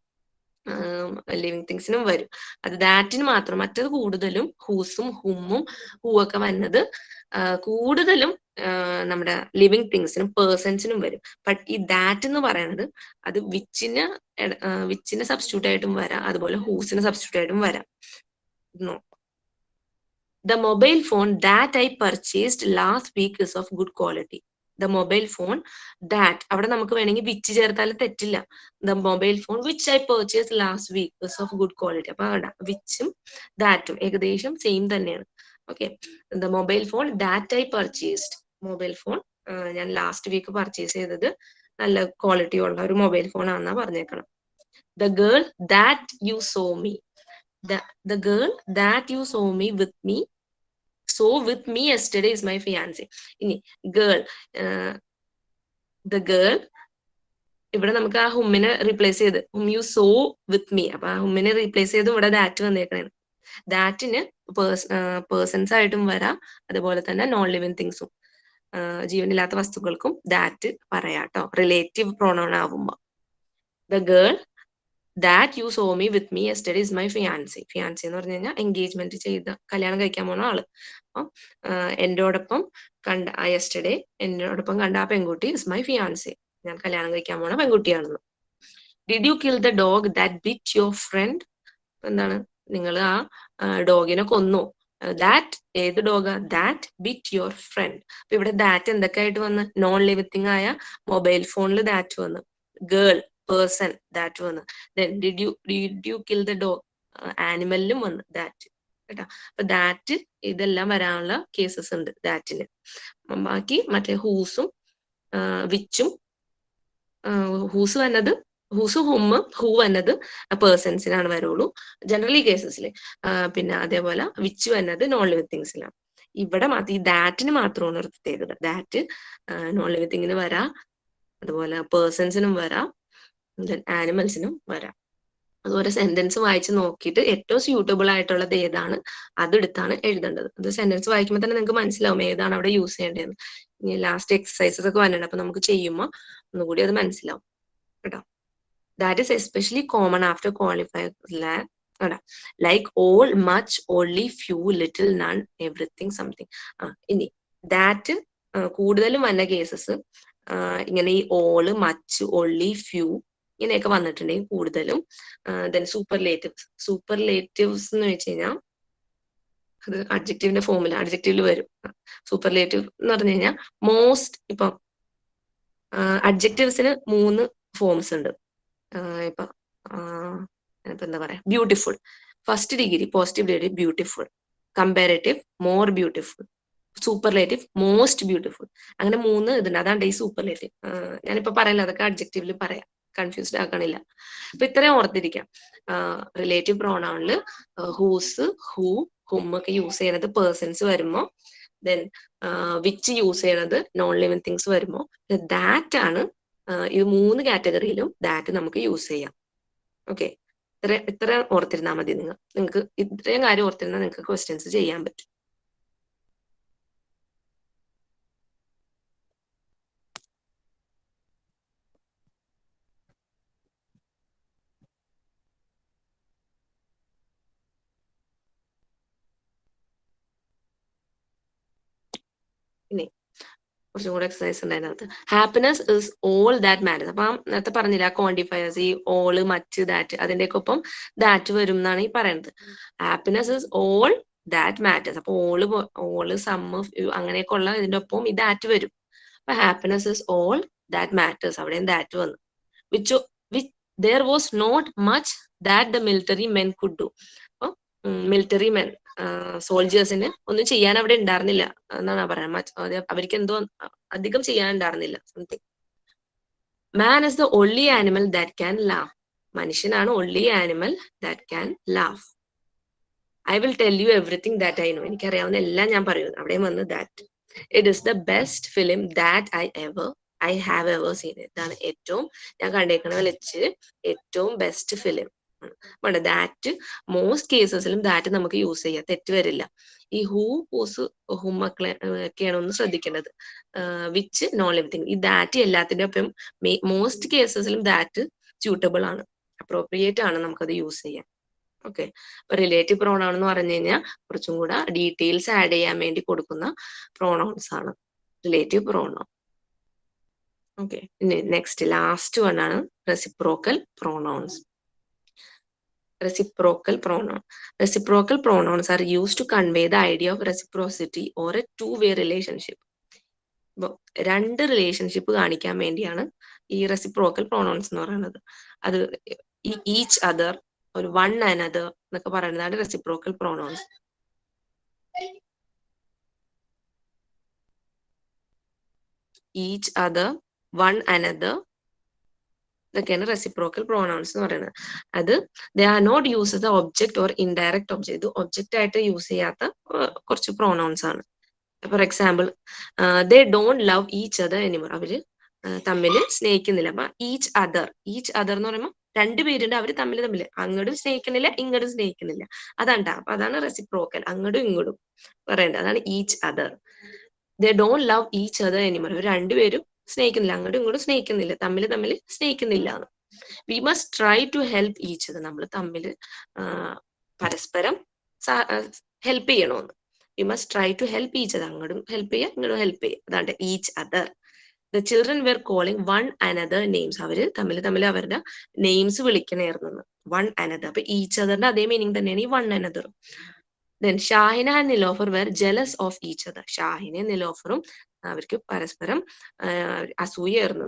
വരും. അത് ദാറ്റിന് മാത്രം. മറ്റത് കൂടുതലും ഹൂസും ഹുമ്മും ഹൂ ഒക്കെ വന്നത് കൂടുതലും നമ്മുടെ ലിവിങ് തിങ്സിനും പേഴ്സൺസിനും വരും. ബട്ട് ഈ ദാറ്റ് എന്ന് പറയുന്നത് അത് വിച്ചിന് സബ്സ്റ്റിറ്റ്യൂട്ട് ആയിട്ടും വരാം, അതുപോലെ ഹൂസിന് സബ്സ്റ്റിറ്റ്യൂട്ട് ആയിട്ടും വരാം. The mobile phone that I purchased last week is of good quality. The mobile phone that അവിടെ നമുക്ക് വേണമെങ്കിൽ വിച്ച് ചേർത്താലും തെറ്റില്ല. The mobile phone which I purchased last week is of good quality. അപ്പൊ അവിടെ വിച്ചും ദാറ്റും ഏകദേശം സെയിം തന്നെയാണ്. Okay, the mobile phone that I purchased. Mobile phone ഞാൻ ലാസ്റ്റ് വീക്ക് പർച്ചേസ് ചെയ്തത് നല്ല ക്വാളിറ്റി ഉള്ള ഒരു മൊബൈൽ ഫോൺ ആണെന്നാ പറഞ്ഞേക്കണം. The girl that you saw me. The girl that you saw me with me yesterday is my fiance. ഇനി girl, the girl ഇവിടെ നമുക്ക് ആ ഹുമ്മിനെ റീപ്ലേസ് ചെയ്ത് ഹും യു സോ വിത്ത് മീ. അപ്പൊ ആ ഹുമ്മിനെ റീപ്ലേസ് ചെയ്ത് ഇവിടെ ദാറ്റ് വന്നേക്കണേ. ദാറ്റിന് പേഴ്സൺസ് ആയിട്ടും വരാം, അതുപോലെ തന്നെ നോൺ ലിവിങ് തിങ്സും ജീവനില്ലാത്ത വസ്തുക്കൾക്കും ദാറ്റ് പറയാട്ടോ, റിലേറ്റീവ് പ്രോണൗൺ ആവുമ്പോ. The girl that you saw me with me yesterday is my fiance. Fiancée എന്ന് പറഞ്ഞു കഴിഞ്ഞാൽ എൻഗേജ്മെന്റ് ചെയ്ത കല്യാണം കഴിക്കാൻ പോണ ആള്. അപ്പം എന്നോടൊപ്പം യെസ്റ്റർഡേ എന്നോടൊപ്പം കണ്ട ആ പെൺകുട്ടി ഇസ് മൈ ഫിയാൻസി. ഞാൻ കല്യാണം കഴിക്കാൻ പോണ പെൺകുട്ടിയാണെന്ന്. Did you kill the dog that bit your friend? എന്താണ്, നിങ്ങൾ ആ ഡോഗിനെ കൊന്നു. ദാറ്റ് ഏത് ഡോഗാ? That bit your friend. അപ്പൊ ഇവിടെ ദാറ്റ് എന്തൊക്കെ ആയിട്ട് വന്ന്? നോൺ ലിവിങ് ആയ മൊബൈൽ ഫോണിൽ ദാറ്റ് വന്ന്, ഗേൾ പേഴ്സൺ ദാറ്റ് വന്ന്, then did you kill the dog ആനിമലിലും വന്ന് ദാറ്റ് കേട്ടോ. അപ്പൊ ദാറ്റ് ഇതെല്ലാം വരാനുള്ള കേസസ് ഉണ്ട് ദാറ്റിന്. ബാക്കി മറ്റേ ഹൂസും വിച്ചും, ഹൂസ് വന്നത് ഹൂസ് ഹും ഹൂ വന്നത് പേഴ്സൺസിനാണ് വരുള്ളൂ ജനറലി കേസസിൽ. പിന്നെ അതേപോലെ വിച്ച് വന്നത് നോൺ ലിവിങ് തിങ്സിലാണ്. ഇവിടെ മാത്രം ഈ ദാറ്റിന് മാത്രമാണ് ഒരു പ്രത്യേകത. ദാറ്റ് നോൺ ലിവിങ് തിങ്ങിന് വരാം, അതുപോലെ പേഴ്സൺസിനും വരാം, ആനിമൽസിനും വരാം. അതുപോലെ സെന്റൻസ് വായിച്ച് നോക്കിയിട്ട് ഏറ്റവും സ്യൂട്ടബിൾ ആയിട്ടുള്ളത് ഏതാണ് അതെടുത്താണ് എഴുതേണ്ടത്. അത് സെന്റൻസ് വായിക്കുമ്പോൾ തന്നെ നിങ്ങൾക്ക് മനസ്സിലാവും ഏതാണ് അവിടെ യൂസ് ചെയ്യേണ്ടതെന്ന്. ഇനി ലാസ്റ്റ് എക്സസൈസസ് ഒക്കെ വന്നിട്ടുണ്ട്, അപ്പൊ നമുക്ക് ചെയ്യുമ്പോൾ ഒന്നുകൂടി അത് മനസ്സിലാവും കേട്ടോ. That is especially common after qualifier like all, much, only, few, little, none, everything, something. ഇനി ദാറ്റ് കൂടുതലും വന്ന കേസസ് ഇങ്ങനെ ഈ ഓള്, മച്ച്, ഓൺലി, ഫ്യൂ ഇങ്ങനെയൊക്കെ വന്നിട്ടുണ്ടെങ്കിൽ കൂടുതലും ദെൻ സൂപ്പർലേറ്റീവ്സ് എന്ന് വെച്ച് കഴിഞ്ഞാൽ അത് അഡ്ജക്റ്റീവിന്റെ ഫോമിൽ അഡ്ജക്റ്റീവിൽ വരും. സൂപ്പർലേറ്റീവ് എന്ന് പറഞ്ഞു കഴിഞ്ഞാൽ മോസ്റ്റ്, ഇപ്പം അഡ്ജക്റ്റീവ്സിന് 3 ഫോംസ് ഉണ്ട്. ഇപ്പൊ എന്താ പറയാ, beautiful, first degree positive degree beautiful, comparative more beautiful, superlative most beautiful, അങ്ങനെ 3 ഇതുണ്ട്. അതാണ് ഈ സൂപ്പർലേറ്റീവ്. ഞാനിപ്പോ പറയില്ല, അതൊക്കെ അഡ്ജക്റ്റീവിൽ പറയാം, കൺഫ്യൂസ്ഡ് ആക്കണില്ല. അപ്പൊ ഇത്രയും ഓർത്തിരിക്കാം. റിലേറ്റീവ് പ്രോണൗണില് ഹൂസ്, ഹൂ, ഹും ഒക്കെ യൂസ് ചെയ്യണത് പേഴ്സൺസ് വരുമ്പോ, ദെൻ വിച്ച് യൂസ് ചെയ്യണത് നോൺ ലിവിങ് തിങ്സ് വരുമ്പോ, ദാറ്റ് ആണ് ഈ 3 കാറ്റഗറിയിലും ദാറ്റ് നമുക്ക് യൂസ് ചെയ്യാം. ഓക്കെ, ഇത്ര ഓർത്തിരുന്നാൽ മതി. നിങ്ങൾക്ക് ഇത്രയും കാര്യം ഓർത്തിരുന്നാൽ നിങ്ങൾക്ക് ക്വസ്റ്റ്യൻസ് ചെയ്യാൻ പറ്റും. ഇനി കുറച്ചും കൂടെ എക്സസൈസ് ഉണ്ട് അതിനകത്ത്. Happiness is all that matters. അപ്പൊ നേരത്തെ പറഞ്ഞില്ല ക്വാണ്ടിഫയേഴ്സ്, ഈ ഓള്, മറ്റ്, ദാറ്റ്, അതിന്റെയൊക്കെ ഒപ്പം ദാറ്റ് വരും എന്നാണ് ഈ പറയുന്നത്. Happiness is all that matters. അപ്പൊ ഓള് സമ്മ് അങ്ങനെയൊക്കെ ഉള്ള ഇതിന്റെ ഒപ്പം ഈ ദാറ്റ് വരും. അപ്പൊ happiness is all that matters, അവിടെയും ദാറ്റ് വന്നു. Which there was not much that the military men could do. അപ്പൊ മിലിറ്ററി മെൻ, സോൾജേഴ്സിന് ഒന്നും ചെയ്യാൻ അവിടെ ഉണ്ടായിരുന്നില്ല എന്നാണ് പറയുന്നത്. അവർക്ക് എന്തോ അധികം ചെയ്യാനുണ്ടായിരുന്നില്ല. Something. Man is the only animal that can laugh. മനുഷ്യനാണ് only animal that can laugh. I will tell you everything that I know. എനിക്കറിയാവുന്ന എല്ലാം ഞാൻ പറയുന്നു. അവിടെയും വന്ന് that. It is the best film that I have ever seen. ഇതാണ് ഏറ്റവും ഞാൻ കണ്ടേക്കുന്നതിൽ വെച്ച് ഏറ്റവും ബെസ്റ്റ് ഫിലിം. ദാറ്റ് മോസ്റ്റ് കേസസിലും ദാറ്റ് നമുക്ക് യൂസ് ചെയ്യാം, തെറ്റ് വരില്ല. ഈ ഹൂസ്, ഹുമക്കളെ ഒക്കെയാണ് ഒന്ന് ശ്രദ്ധിക്കേണ്ടത്. വിച്ച്, നോൺ ലിവിങ് തിങ്, ഈ ദാറ്റ് എല്ലാത്തിന്റെ ഒപ്പം മോസ്റ്റ് കേസസിലും ദാറ്റ് സ്യൂട്ടബിൾ ആണ്, അപ്രോപ്രിയേറ്റ് ആണ്, നമുക്കത് യൂസ് ചെയ്യാം. ഓക്കെ, അപ്പൊ റിലേറ്റീവ് പ്രോണൗൺ എന്ന് പറഞ്ഞു കഴിഞ്ഞാൽ കുറച്ചും കൂടെ ഡീറ്റെയിൽസ് ആഡ് ചെയ്യാൻ വേണ്ടി കൊടുക്കുന്ന പ്രോണൗൺസ് ആണ് relative pronoun. Okay, next last one ആണ് reciprocal pronouns. Reciprocal pronoun. Reciprocal pronouns are used to convey the idea of reciprocity or a two-way relationship. ഇപ്പൊ 2 റിലേഷൻഷിപ്പ് കാണിക്കാൻ വേണ്ടിയാണ് ഈ റെസിപ്രോക്കൽ പ്രോണൗൺസ് എന്ന് പറയുന്നത്. അത് ഈച്ച് അതർ, ഒരു വൺ അനദർ എന്നൊക്കെ പറയുന്നതാണ് reciprocal pronouns. Each other, one another, ഇതൊക്കെയാണ് റെസിപ്രോക്കൽ പ്രോണൗൺസ് എന്ന് പറയുന്നത്. അത് they are not use the object or indirect object. ഇത് ഒബ്ജക്റ്റ് ആയിട്ട് യൂസ് ചെയ്യാത്ത കുറച്ച് പ്രോണൗൺസ് ആണ്. For example, they don't love each other anymore. അവര് തമ്മിൽ സ്നേഹിക്കുന്നില്ല. അപ്പൊ ഈച്ച് അതർ എന്ന് പറയുമ്പോൾ 2 പേരുണ്ട്, അവര് തമ്മിൽ അങ്ങോട്ടും സ്നേഹിക്കുന്നില്ല, ഇങ്ങോട്ടും സ്നേഹിക്കുന്നില്ല. അതാണ്. അപ്പൊ അതാണ് റെസിപ്രോക്കൽ, അങ്ങോട്ടും ഇങ്ങോട്ടും പറയേണ്ടത്. അതാണ് each other. They don't love each other anymore. ഇവർ 2 പേരും സ്നേഹിക്കുന്നില്ല, അങ്ങോട്ടും ഇങ്ങോട്ടും സ്നേഹിക്കുന്നില്ല, തമ്മിൽ സ്നേഹിക്കുന്നില്ല. We must try to help each other. നമ്മൾ തമ്മിൽ പരസ്പരം ഹെൽപ്പ് ചെയ്യണമെന്ന്. We must try to help each other. അങ്ങോട്ടും ഹെൽപ്പ് ചെയ്യുക, ഇങ്ങോട്ടും ഹെൽപ്പ് ചെയ്യുക. അതാണ് each other. The children were calling one another names. അവര് തമ്മിൽ അവരുടെ നെയിംസ് വിളിക്കണായിരുന്നു. One another. അപ്പൊ ഈച്ച് അതറിന്റെ അതേ മീനിങ് തന്നെയാണ് ഈ one another. Then Shahina and Nilofar were jealous of each other. ഷാഹിനയും നിലോഫറും അവർക്ക് പരസ്പരം അസൂയായിരുന്നു.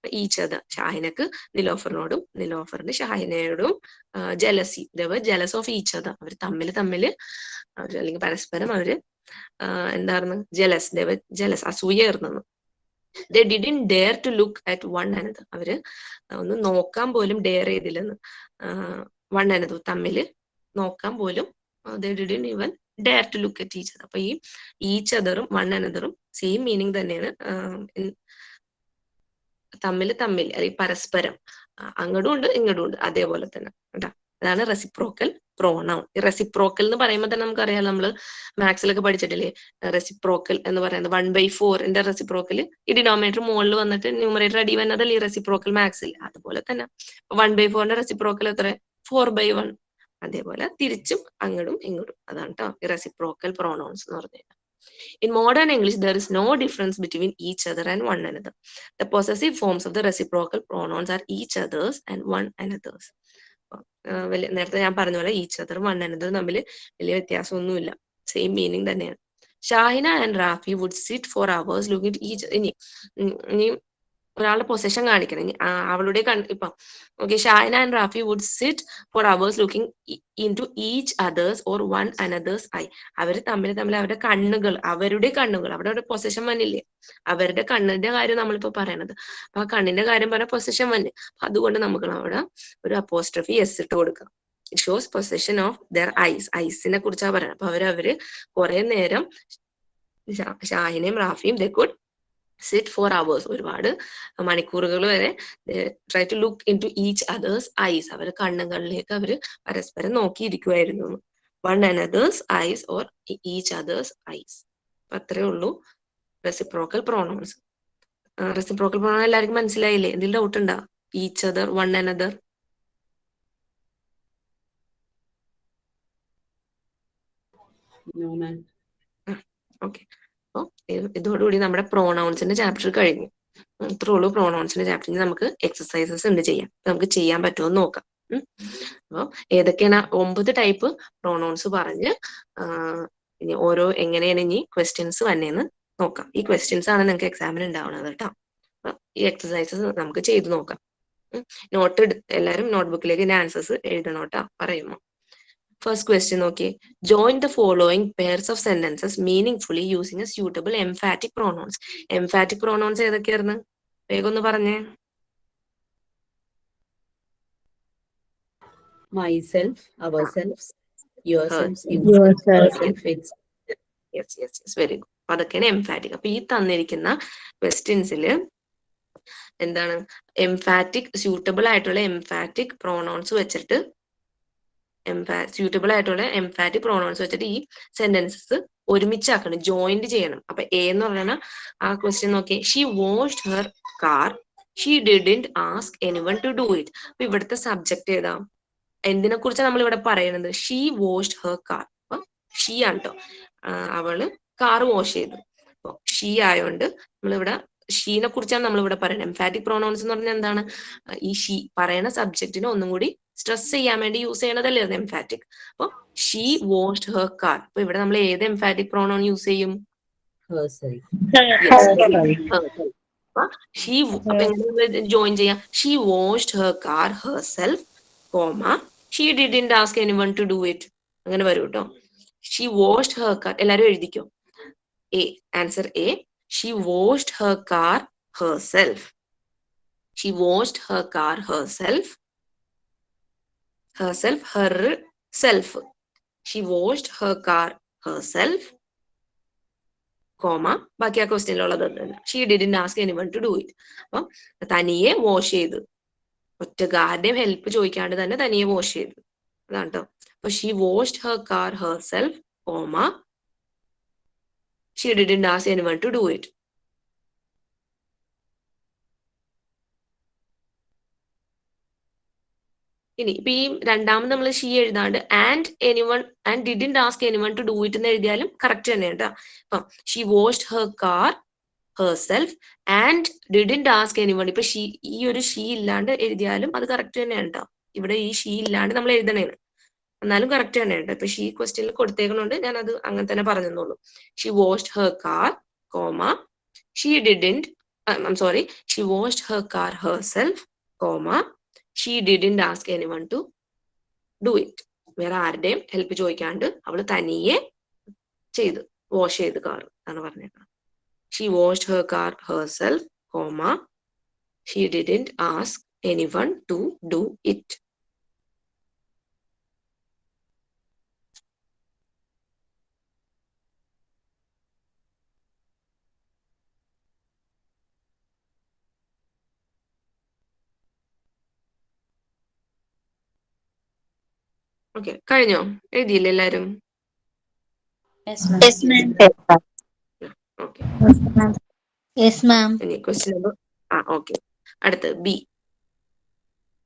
ഈച്ച് അതർ, ഷാഹിനക്ക് നിലോഫറിനോടും, നിലോഫറിന് ഷാഹിനയോടും jealousy. Jealous of each other. അവർ തമ്മിൽ അല്ലെങ്കിൽ പരസ്പരം അവര് എന്തായിരുന്നു, ജലസ്, അസൂയായിരുന്നു. They didn't dare to look at one another. അവര് ഒന്ന് നോക്കാൻ പോലും ഡെയർ ചെയ്തില്ലെന്ന്. വൺ അനദർ, തമ്മില് നോക്കാൻ പോലും they didn't even dare to look at each other. അപ്പൊ ഈ ഈച്ച് അതറും വൺ അനദറും സെയിം മീനിങ് തന്നെയാണ്. തമ്മിൽ അല്ലെങ്കിൽ പരസ്പരം അങ്ങോട്ടും ഉണ്ട് ഇങ്ങോട്ടും ഉണ്ട് അതേപോലെ തന്നെ കേട്ടാ. അതാണ് റെസിപ്രോക്കൽ പ്രോണൗൺ. ഈ റെസിപ്രോക്കൽ എന്ന് പറയുമ്പോൾ തന്നെ നമുക്കറിയാം, നമ്മള് മാത്സിലൊക്കെ പഠിച്ചിട്ടില്ലേ റെസിപ്രോക്കൽ എന്ന് പറയുന്നത് 1/4 റെസിപ്രോക്കൽ ഈ ഡിനോമിനേറ്റർ മുകളിൽ വന്നിട്ട് ന്യൂമറേറ്റർ അടി വന്നതല്ലേ ഈ റെസിപ്രോക്കൽ മാത്സിൽ. അതുപോലെ തന്നെ 1/4 റെസിപ്രോക്കൽ എത്ര 4/1. അതേപോലെ തിരിച്ചും അങ്ങോട്ടും ഇങ്ങോട്ടും. അതാണ് കേട്ടോ ഈ റെസിപ്രോക്കൽ പ്രോണൗൺസ് എന്ന് പറഞ്ഞാൽ. In modern English, there is no difference between each other and one another. The possessive forms of the reciprocal pronouns are each other's and one another's. നേരത്തെ ഞാൻ പറഞ്ഞ പോലെ each other, one another തമ്മിൽ വലിയ വ്യത്യാസമൊന്നുമില്ല, same meaning തന്നെയാണ്. Shahina and Rafi would sit for hours looking at each. ഇനി ഒരാളുടെ പൊസഷൻ കാണിക്കണം. അവളുടെ ഇപ്പം okay, Shahina and Rafi would sit for hours looking into each others or one another's eye. അവർ തമ്മിൽ അവരുടെ കണ്ണുകൾ അവിടെ പൊസഷൻ വന്നില്ലേ, അവരുടെ കണ്ണിന്റെ കാര്യം നമ്മളിപ്പോ പറയണത്. അപ്പൊ ആ കണ്ണിന്റെ കാര്യം പറഞ്ഞ പൊസഷൻ വന്ന്, അതുകൊണ്ട് നമുക്ക് അവിടെ ഒരു അപ്പോസ്ട്രഫി എസ് ഇട്ട് കൊടുക്കാം. It shows possession of their eyes. ഐസിനെ കുറിച്ചാണ് പറയുന്നത്. അപ്പൊ അവര് കുറെ നേരം ഷാഹിനയും റാഫിയും they could sit for hours, ഒരുപാട് മണിക്കൂറുകൾ വരെ try to look into each other's eyes. അവർ കണ്ണുകളിലേക്ക് അവര് പരസ്പരം നോക്കിയിരിക്കുമായിരുന്നു. One another's eyes or each other's eyes. അത്രേ ഉള്ളൂ റെസിപ്രോക്കൽ പ്രോണൗൺസ്. റെസിപ്രോക്കൽ പ്രോണൗൺ എല്ലാവർക്കും മനസ്സിലായില്ലേ? എന്തെങ്കിലും ഡൗട്ട് ഉണ്ടോ? Each other, one another. Okay, അപ്പൊ ഇതോടുകൂടി നമ്മുടെ പ്രോണൗൺസിന്റെ ചാപ്റ്റർ കഴിഞ്ഞു. ഇത്രേ ഉള്ളൂ പ്രോണൗൺസിന്റെ ചാപ്റ്ററിന്. നമുക്ക് എക്സസൈസസ് ഉണ്ട് ചെയ്യാം, നമുക്ക് ചെയ്യാൻ പറ്റുമോ നോക്കാം. അപ്പൊ ഏതൊക്കെയാണ് 9 ടൈപ്പ് പ്രോണൗൺസ് പറഞ്ഞ് ഇനി ഓരോ എങ്ങനെയാണ് ഇനി ക്വസ്റ്റ്യൻസ് വന്നേന്ന് നോക്കാം. ഈ ക്വസ്റ്റ്യൻസ് ആണ് നിങ്ങൾക്ക് എക്സാമിന് ഉണ്ടാവുന്നത് കേട്ടോ. അപ്പൊ ഈ എക്സസൈസസ് നമുക്ക് ചെയ്ത് നോക്കാം. നോട്ട് എല്ലാവരും നോട്ട്ബുക്കിലേക്ക് ഇതിന്റെ ആൻസേഴ്സ് എഴുതണം കേട്ടോ, പറയുമോ. First question, okay. Join the following pairs of sentences meaningfully using a suitable emphatic pronouns. Emphatic pronouns ഏതൊക്കെയായിരുന്നു? വേഗം ഒന്ന് പറഞ്ഞേ. Myself, ourselves, yourselves, yourself. Yes, very good. അതൊക്കെയാണ് എംഫാറ്റിക്. അപ്പൊ ഈ തന്നിരിക്കുന്ന ക്വസ്റ്റ്യൻസില് എന്താണ് എംഫാറ്റിക്, സ്യൂട്ടബിൾ ആയിട്ടുള്ള എംഫാറ്റിക് പ്രോണൗൺസ് വെച്ചിട്ട് എംഫാറ്റിക് പ്രോണൗൺസ് വെച്ചിട്ട് ഈ സെന്റൻസസ് ഒരുമിച്ചാക്കണം, ജോയിന്റ് ചെയ്യണം. അപ്പൊ എ എന്ന് പറയുന്ന ആ ക്വസ്റ്റ്യൻ നോക്കി, she washed her car, she didn't ask anyone to do it. അപ്പൊ ഇവിടുത്തെ സബ്ജക്ട് ഏതാ? എന്തിനെ കുറിച്ചാണ് നമ്മൾ ഇവിടെ പറയുന്നത്? She washed her car. അപ്പൊ ഷീ ആണ് കേട്ടോ, അവള് കാർ വാഷ് ചെയ്തു. അപ്പൊ ഷീ ആയോണ്ട് നമ്മളിവിടെ ഷീനെ കുറിച്ചാണ് നമ്മളിവിടെ പറയുന്നത്. എംഫാറ്റിക് പ്രോണൗൺസ് എന്ന് പറഞ്ഞാൽ എന്താണ്? ഈ ഷീ പറയുന്ന സബ്ജക്റ്റിനെ ഒന്നും കൂടി സ്ട്രെസ് ചെയ്യാൻ വേണ്ടി യൂസ് ചെയ്യണതല്ലേ എംഫാറ്റിക്. അപ്പൊ ഷീ വാഷ്ഡ് ഹെർ കാർ. അപ്പൊ ഇവിടെ നമ്മൾ ഏത് എംഫാറ്റിക് പ്രോണൗൺ യൂസ് ചെയ്യും? ഷീ. അപ്പൊ എങ്ങനെ ജോയിൻ ചെയ്യാം? She washed her car herself, comma she didn't ask anyone to do it. അങ്ങനെ വരും കേട്ടോ. She washed her car. എല്ലാരും എഴുതിക്കോ. A, answer A. She washed her car herself. She washed her car herself. Herself, herself. She washed her car herself, comma ബാക്കി ആ ക്വസ്റ്റ്യനിലുള്ളത് she didn't ask anyone to do it. അപ്പം തനിയെ wash ചെയ്ത്, ഒറ്റക്കാരുടെയും help ചോദിക്കാണ്ട് തന്നെ തനിയെ വാഷ് ചെയ്തു. അതാണ് കേട്ടോ. അപ്പൊ she washed her car herself, comma she didn't ask anyone to do it. ഇനി ഇപ്പൊ ഈ രണ്ടാമത് നമ്മൾ ഷീ എഴുതാണ്ട് and didn't ask anyone to do it എന്ന് എഴുതിയാലും കറക്റ്റ് തന്നെയാണ് കേട്ടോ. അപ്പം she washed her car herself and didn't ask anyone. ഇപ്പൊ ഷീ, ഈ ഒരു ഷീ ഇല്ലാണ്ട് എഴുതിയാലും അത് കറക്റ്റ് തന്നെയാണ് കേട്ടോ. ഇവിടെ ഈ ഷീ ഇല്ലാണ്ട് നമ്മൾ എഴുതണേന്ന്, എന്നാലും കറക്റ്റ് തന്നെയാണ് കേട്ടോ. ഇപ്പൊ ഷീ ക്വസ്റ്റ്യനിൽ കൊടുത്തേക്കണോണ്ട് ഞാൻ അത് അങ്ങനെ തന്നെ പറഞ്ഞെന്നുള്ളൂ. She washed her car, comma she didn't, she washed her car herself, comma she didn't ask anyone to do it. വേറെ ആരുടെയും ഹെൽപ്പ് ചോദിക്കാണ്ട് അവള് തനിയെ ചെയ്ത് വാഷ് ചെയ്ത് കാർ എന്നാണ് പറഞ്ഞേക്കുന്നത്. She washed her car herself, comma she didn't ask anyone to do it. Okay, കഴിഞ്ഞോ? എഴുതിയില്ലേ എല്ലാരും? Yes, ma'am. Yes, ma'am. Okay, Yes, ma'am. ഇനി ക്വസ്റ്റ്യൻ നമ്പർ ഓക്കെ. അടുത്ത് B.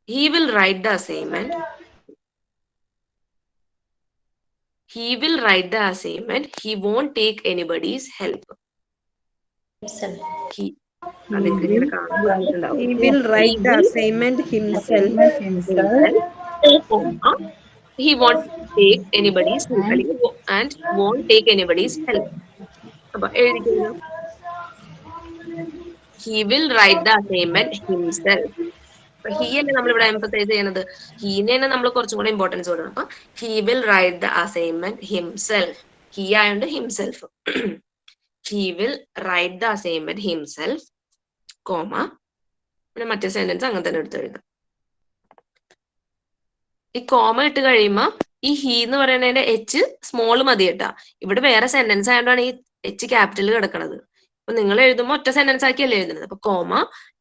He will write the assignment. He will write the assignment. He won't take anybody's help. He. അതെനിക്ക് ഇങ്ങനെ കാണാൻ ബുദ്ധിമുട്ടുണ്ടാവും. He will He write the will assignment himself. himself, comma, he won't take anybody's help, അല്ലെങ്കിൽ and won't take anybody's help. അപ്പൊ എഴുതിക്കോളൂ. He will write the assignment himself. അപ്പൊ he അല്ലേ നമ്മളിവിടെ emphasise ചെയ്യണത്. ഹീനെ തന്നെ നമ്മൾ കുറച്ചും കൂടെ ഇമ്പോർട്ടൻസ് കൊടുക്കണം. അപ്പൊ he will write the assignment himself. He ആയതുകൊണ്ട് himself. He will write the assignment himself, comma, പിന്നെ മറ്റേ സെന്റൻസ് അങ്ങനെ തന്നെ എടുത്ത് എഴുതാം. ഈ കോമ ഇട്ട് കഴിയുമ്പോ ഈ ഹി എന്ന് പറയുന്നതിന്റെ എച്ച് സ്മോൾ മതി കേട്ടാ. ഇവിടെ വേറെ സെന്റൻസ് ആയതുകൊണ്ടാണ് ഈ എച്ച് ക്യാപിറ്റൽ കിടക്കുന്നത്. അപ്പൊ നിങ്ങൾ എഴുതുമ്പോൾ ഒറ്റ സെന്റൻസ് ആക്കിയല്ലേ എഴുതുന്നത്. അപ്പൊ കോമ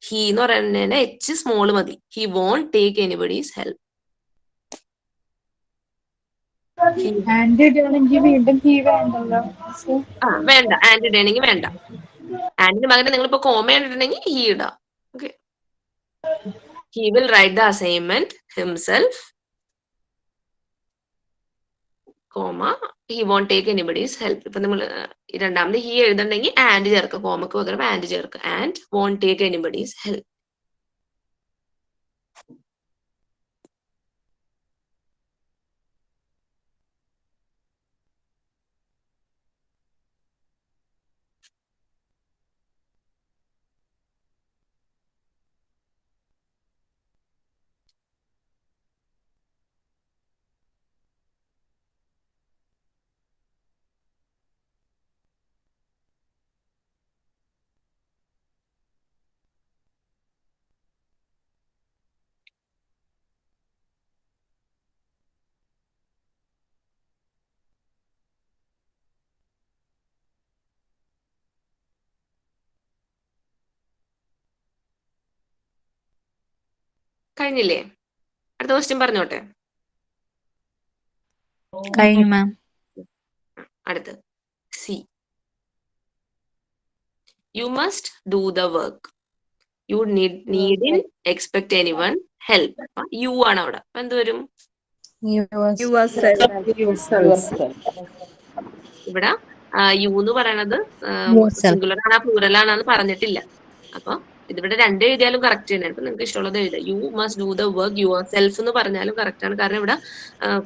ഹി എന്ന് പറയുന്നതിന്റെ എച്ച് സ്മോൾ മതി. He won't take anybody's help. And ഇടുകയാണെങ്കിൽ വീണ്ടും ഹി വേണ്ടല്ലോ. വേണ്ട, ആൻഡ് ഇടണമെങ്കിൽ വേണ്ട. ആൻഡിന് പകരം നിങ്ങളിപ്പോ കോമ ഇട്ടിട്ടുണ്ടെങ്കിൽ ഹി ഇടാം. Okay. He will write the assignment himself, comma, he won't take anybody's help. ഇപ്പൊ നമ്മൾ രണ്ടാമത് ഹി എഴുതണ്ടെങ്കിൽ ആൻഡ് ചേർക്കുക. കോമക്ക് പകരം ആൻഡ് ചേർക്കുക. And won't take anybody's help. കഴിഞ്ഞില്ലേ? അടുത്ത ക്വസ്റ്റ്യൻ പറഞ്ഞോട്ടെ. കഴിഞ്ഞു മാം. അടുത്ത് C. You must do the work. You needn't expect anyone help. You ആണ് അവിടെ. അപ്പൊ എന്ത് വരും? Yourself. ഇവിടെ യു എന്ന് പറയണത് Yourself. സിംഗുലർ ആണോ പ്ലൂറൽ ആണെന്ന് പറഞ്ഞിട്ടില്ല. അപ്പൊ ഇതിവിടെ രണ്ട് എഴുതിയാലും കറക്റ്റ് തന്നെയാണ്. ഇപ്പൊ നിങ്ങൾക്ക് ഇഷ്ടമുള്ളത് എഴുതാം. U must do the work your self എന്ന് പറഞ്ഞാലും കറക്റ്റ് ആണ്. കാരണം ഇവിടെ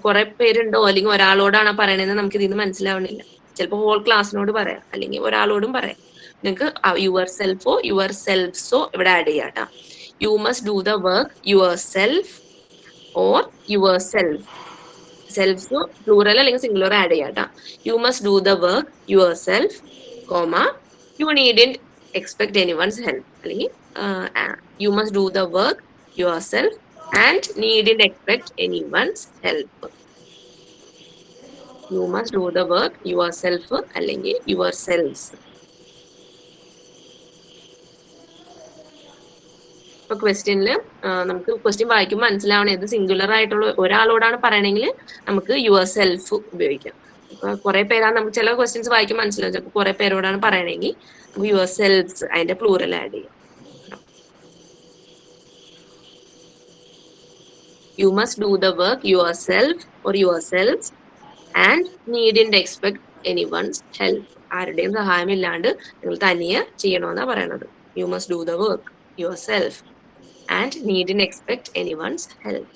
കുറെ പേരുണ്ടോ അല്ലെങ്കിൽ ഒരാളോടാണ് പറയണതെന്ന് നമുക്ക് ഇതിന് മനസ്സിലാവണില്ല. ചിലപ്പോൾ ഹോൾ ക്ലാസ്സിനോട് പറയാം, അല്ലെങ്കിൽ ഒരാളോടും പറയാം. നിങ്ങൾക്ക് യുവർ സെൽഫോ യുവർ സെൽഫ്സോ ഇവിടെ ആഡ് ചെയ്യാം കേട്ടോ. You must do the work yourself or yourself. Self plural അല്ലെങ്കിൽ സിംഗുലർ ആഡ് ചെയ്യാം കേട്ടോ. You must do the work yourself, comma, you needn't expect anyone's help. അല്ലെങ്കിൽ you must do the work yourself and needn't expect anyone's help. You must do the work yourself അല്ലെങ്കിൽ yourselves. ഇപ്പൊ ക്വസ്റ്റ്യനിൽ നമുക്ക് question വായിക്കുമ്പോൾ മനസ്സിലാവണം ഇത് singular ആയിട്ടുള്ള ഒരാളോടാണ് പറയണമെങ്കിൽ നമുക്ക് യുവർ സെൽഫ് ഉപയോഗിക്കാം. ഇപ്പൊ കുറെ പേരാണ് നമുക്ക് ചില ക്വസ്റ്റ്യൻസ് വായിക്കുമ്പോൾ മനസ്സിലാവും. ചിലപ്പോൾ കുറെ പേരോടാണ് പറയണമെങ്കിൽ നമുക്ക് യുവർ സെൽഫ്സ് അതിന്റെ പ്ലൂറൽ ആഡ് ചെയ്യാം. You must do the work yourself or yourselves and needn't expect anyone's help. ആരുടെയും സഹായമില്ലാണ്ട് നിങ്ങൾ തനിയെ ചെയ്യണമെന്നാ പറയണത്. You must do the work yourself and needn't expect anyone's help.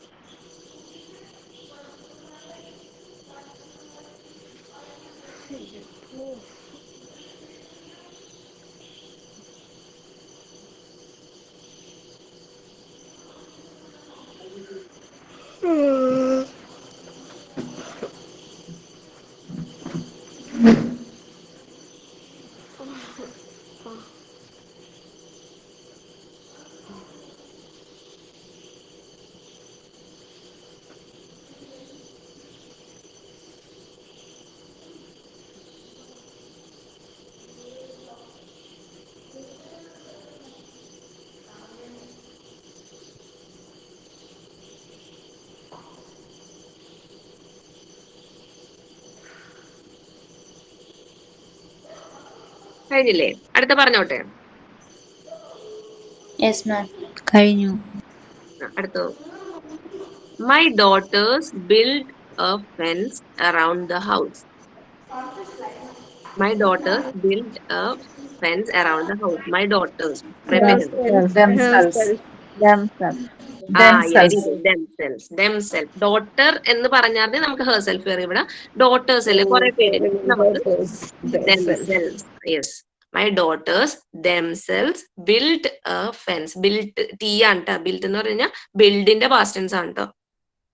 കഴിഞ്ഞില്ലേ? അടുത്ത പറഞ്ഞോട്ടെ. Yes, ma'am. കഴിഞ്ഞു. അടുത്തോ. My daughters build a fence around the house. My daughters build a fence around the house. My daughters. പറയുമ്പോ Themselves. Themselves. very good. Themselves. Themselves. Daughter എന്ന് പറഞ്ഞാൽ നമുക്ക് herself വരും. ഇവിടെ daughters അല്ലേ കുറെ പേര്, നമുക്ക് themselves. Yes. My daughters themselves built a fence. Built T ആണ് ട്ടോ. Built എന്ന് പറഞ്ഞു കഴിഞ്ഞാൽ ബിൽഡിന്റെ past tense ആണ് ട്ടോ.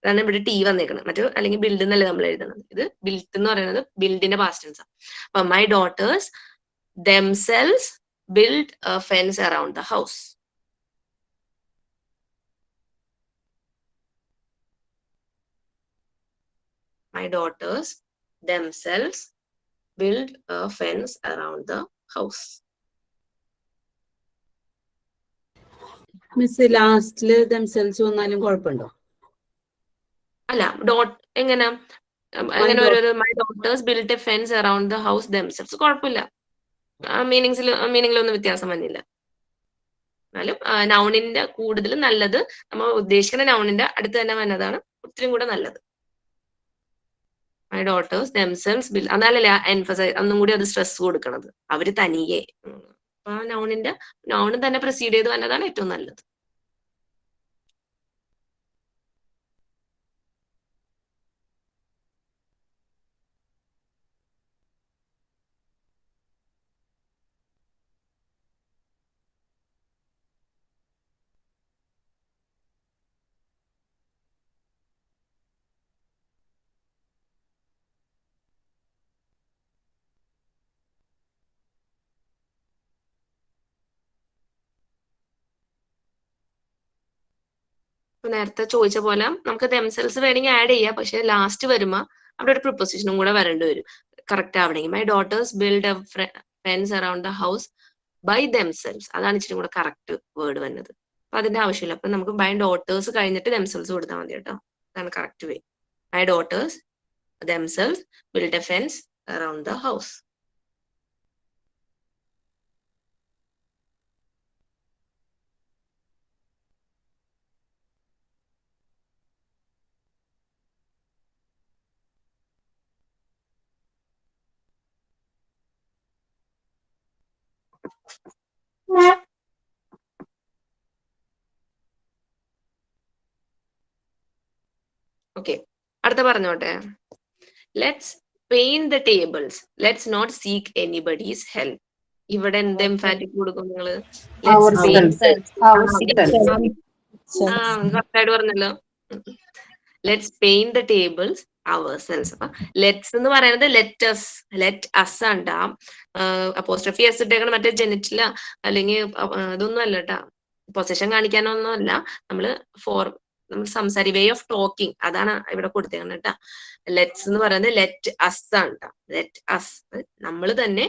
അതാണ് ഇവിടെ T വന്നേക്കുന്നത്. മറ്റു അല്ലെങ്കിൽ ബിൽഡ് എന്നല്ലേ നമ്മൾ എഴുതുന്നത്. ഇത് ബിൽറ്റ് എന്ന് പറയുന്നത് ബിൽഡിന്റെ past tense ആണ്. അപ്പൊ my daughters themselves built a fence around the house. My daughters themselves build a fence around the house. Miss ലാസ്റ്റില് themselves വന്നാലും കുഴപ്പമുണ്ടോ? അല്ല, എങ്ങനെ ഒരു my daughters build a fence around the house themselves കുഴപ്പമില്ല. മീനിങ്ങിലൊന്നും വ്യത്യാസം വന്നില്ല. എന്നാലും നൗണിന്റെ കൂടുതൽ നല്ലത് നമ്മൾ ഉദ്ദേശിക്കുന്ന നൗണിന്റെ അടുത്ത് തന്നെ വന്നതാണ് ഒത്തിരി കൂടെ നല്ലത്. മൈ ഡോട്ടേഴ്സ് themselves build, എന്നാലല്ലേ എംഫസൈസ് ഒന്നും കൂടി അത് സ്ട്രെസ് കൊടുക്കണത്. അവര് തനിയെ ആ നൗണ് തന്നെ പ്രൊസീഡ് ചെയ്ത് വന്നതാണ് ഏറ്റവും നല്ലത്. നേരത്തെ ചോദിച്ച പോലെ നമുക്ക് themselves വേണമെങ്കിൽ ആഡ് ചെയ്യാം. പക്ഷെ ലാസ്റ്റ് വരുമ്പോ അവിടെ ഒരു പ്രിപ്പോസിഷനും കൂടെ വരേണ്ടി വരും കറക്റ്റ് ആവണമെങ്കിൽ. My daughters build a fence around the house by themselves. അതാണ് ഇച്ചിരി കൂടെ കറക്റ്റ് വേർഡ് വന്നത്. അപ്പൊ അതിന്റെ ആവശ്യമില്ല. അപ്പൊ നമുക്ക് മൈ ഡോട്ടേഴ്സ് കഴിഞ്ഞിട്ട് themselves കൊടുത്താൽ മതി കേട്ടോ. അതാണ് correct way. My daughters themselves build a fence around the house. Okay, അടുത്ത പറഞ്ഞോട്ടെ. Let's paint the tables, let's not seek anybody's help. ഇവിടെ എന്ത് എംഫാറ്റിക് കൊടുക്കും നിങ്ങള്? കറക്റ്റായിട്ട് പറഞ്ഞല്ലോ. Let's paint the tables ourselves. അപ്പൊ ലെറ്റ്സ് എന്ന് പറയുന്നത് ലെറ്റ് അസ് ആണ്. അപ്പോസ്ട്രഫി എസ് ഇട്ടേക്കണം മറ്റേ ജെനിറ്റില അല്ലെങ്കിൽ ഇതൊന്നും അല്ല കേട്ടാ. പൊസിഷൻ കാണിക്കാനൊന്നും അല്ല. നമ്മള് നമ്മൾ വേ ഓഫ് ടോക്കിംഗ് അതാണ് ഇവിടെ കൊടുത്തേക്കുന്നത് കേട്ടാ. ലെറ്റ്സ് എന്ന് പറയുന്നത് ലെറ്റ് അസ് ആണ് കേട്ടോ. ലെറ്റ് അസ്, നമ്മൾ തന്നെ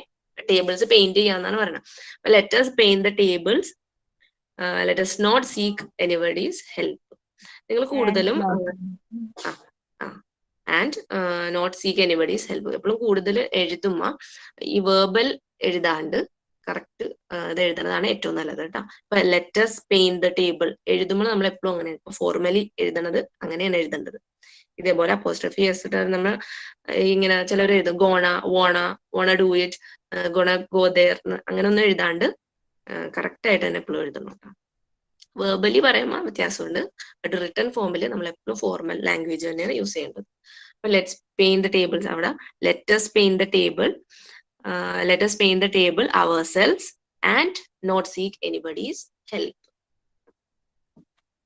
ടേബിൾസ് പെയിന്റ് ചെയ്യാന്നാണ് പറയുന്നത്. അപ്പൊ let us paint the tables, let us not seek anybody's help. നിങ്ങൾ കൂടുതലും and not seek anybody's help എപ്പോഴും കൂടുതൽ എഴുതുമ്പോ ഈ വേർബൽ എഴുതാണ്ട് കറക്റ്റ് ഇത് എഴുതുന്നതാണ് ഏറ്റവും നല്ലത് കേട്ടോ. ഇപ്പൊ ലെറ്റസ് പെയിന്റ് ദ ടേബിൾ എഴുതുമ്പോൾ നമ്മൾ എപ്പോഴും അങ്ങനെ ഫോർമലി എഴുതണത് അങ്ങനെയാണ് എഴുതേണ്ടത്. ഇതേപോലെ അപ്പോസ്ട്രഫി എസ് നമ്മൾ ഇങ്ങനെ ചിലർ എഴുതും gonna, wanna do it, gonna go there, അങ്ങനെ ഒന്നും എഴുതാണ്ട് കറക്റ്റ് ആയിട്ട് തന്നെ എപ്പോഴും എഴുതണം കേട്ടോ. വേർബലി പറയുമ്പോൾ വ്യത്യാസമുണ്ട്. ബട്ട് റിട്ടേൺ ഫോമിൽ നമ്മൾ എപ്പോഴും ഫോർമൽ ലാംഗ്വേജ് തന്നെയാണ് യൂസ് ചെയ്യേണ്ടത്. അപ്പൊ ലെറ്റ്സ് പെയിന്റ് ദ ടേബിൾസ് അവിടെ let's paint the table, let's paint the table ourselves and not seek anybody's help.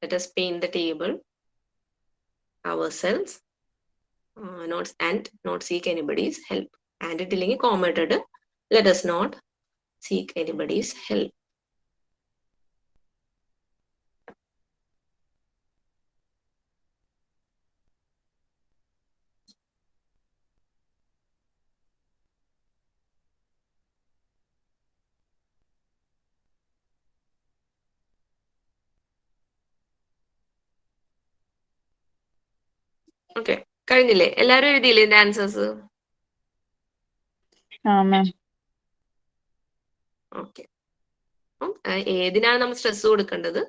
Let us paint the table ourselves not seek anybody's help. And ഇട്ടില്ലെങ്കിൽ comma ഇട്ടിട്ട് let us not seek anybody's help. Okay, കഴിഞ്ഞില്ലേ? എല്ലാരും എഴുതിയില്ലേ ഇതിന്റെ answers? Okay. അപ്പം ഏതിനാണ് നമ്മൾ stress കൊടുക്കേണ്ടത്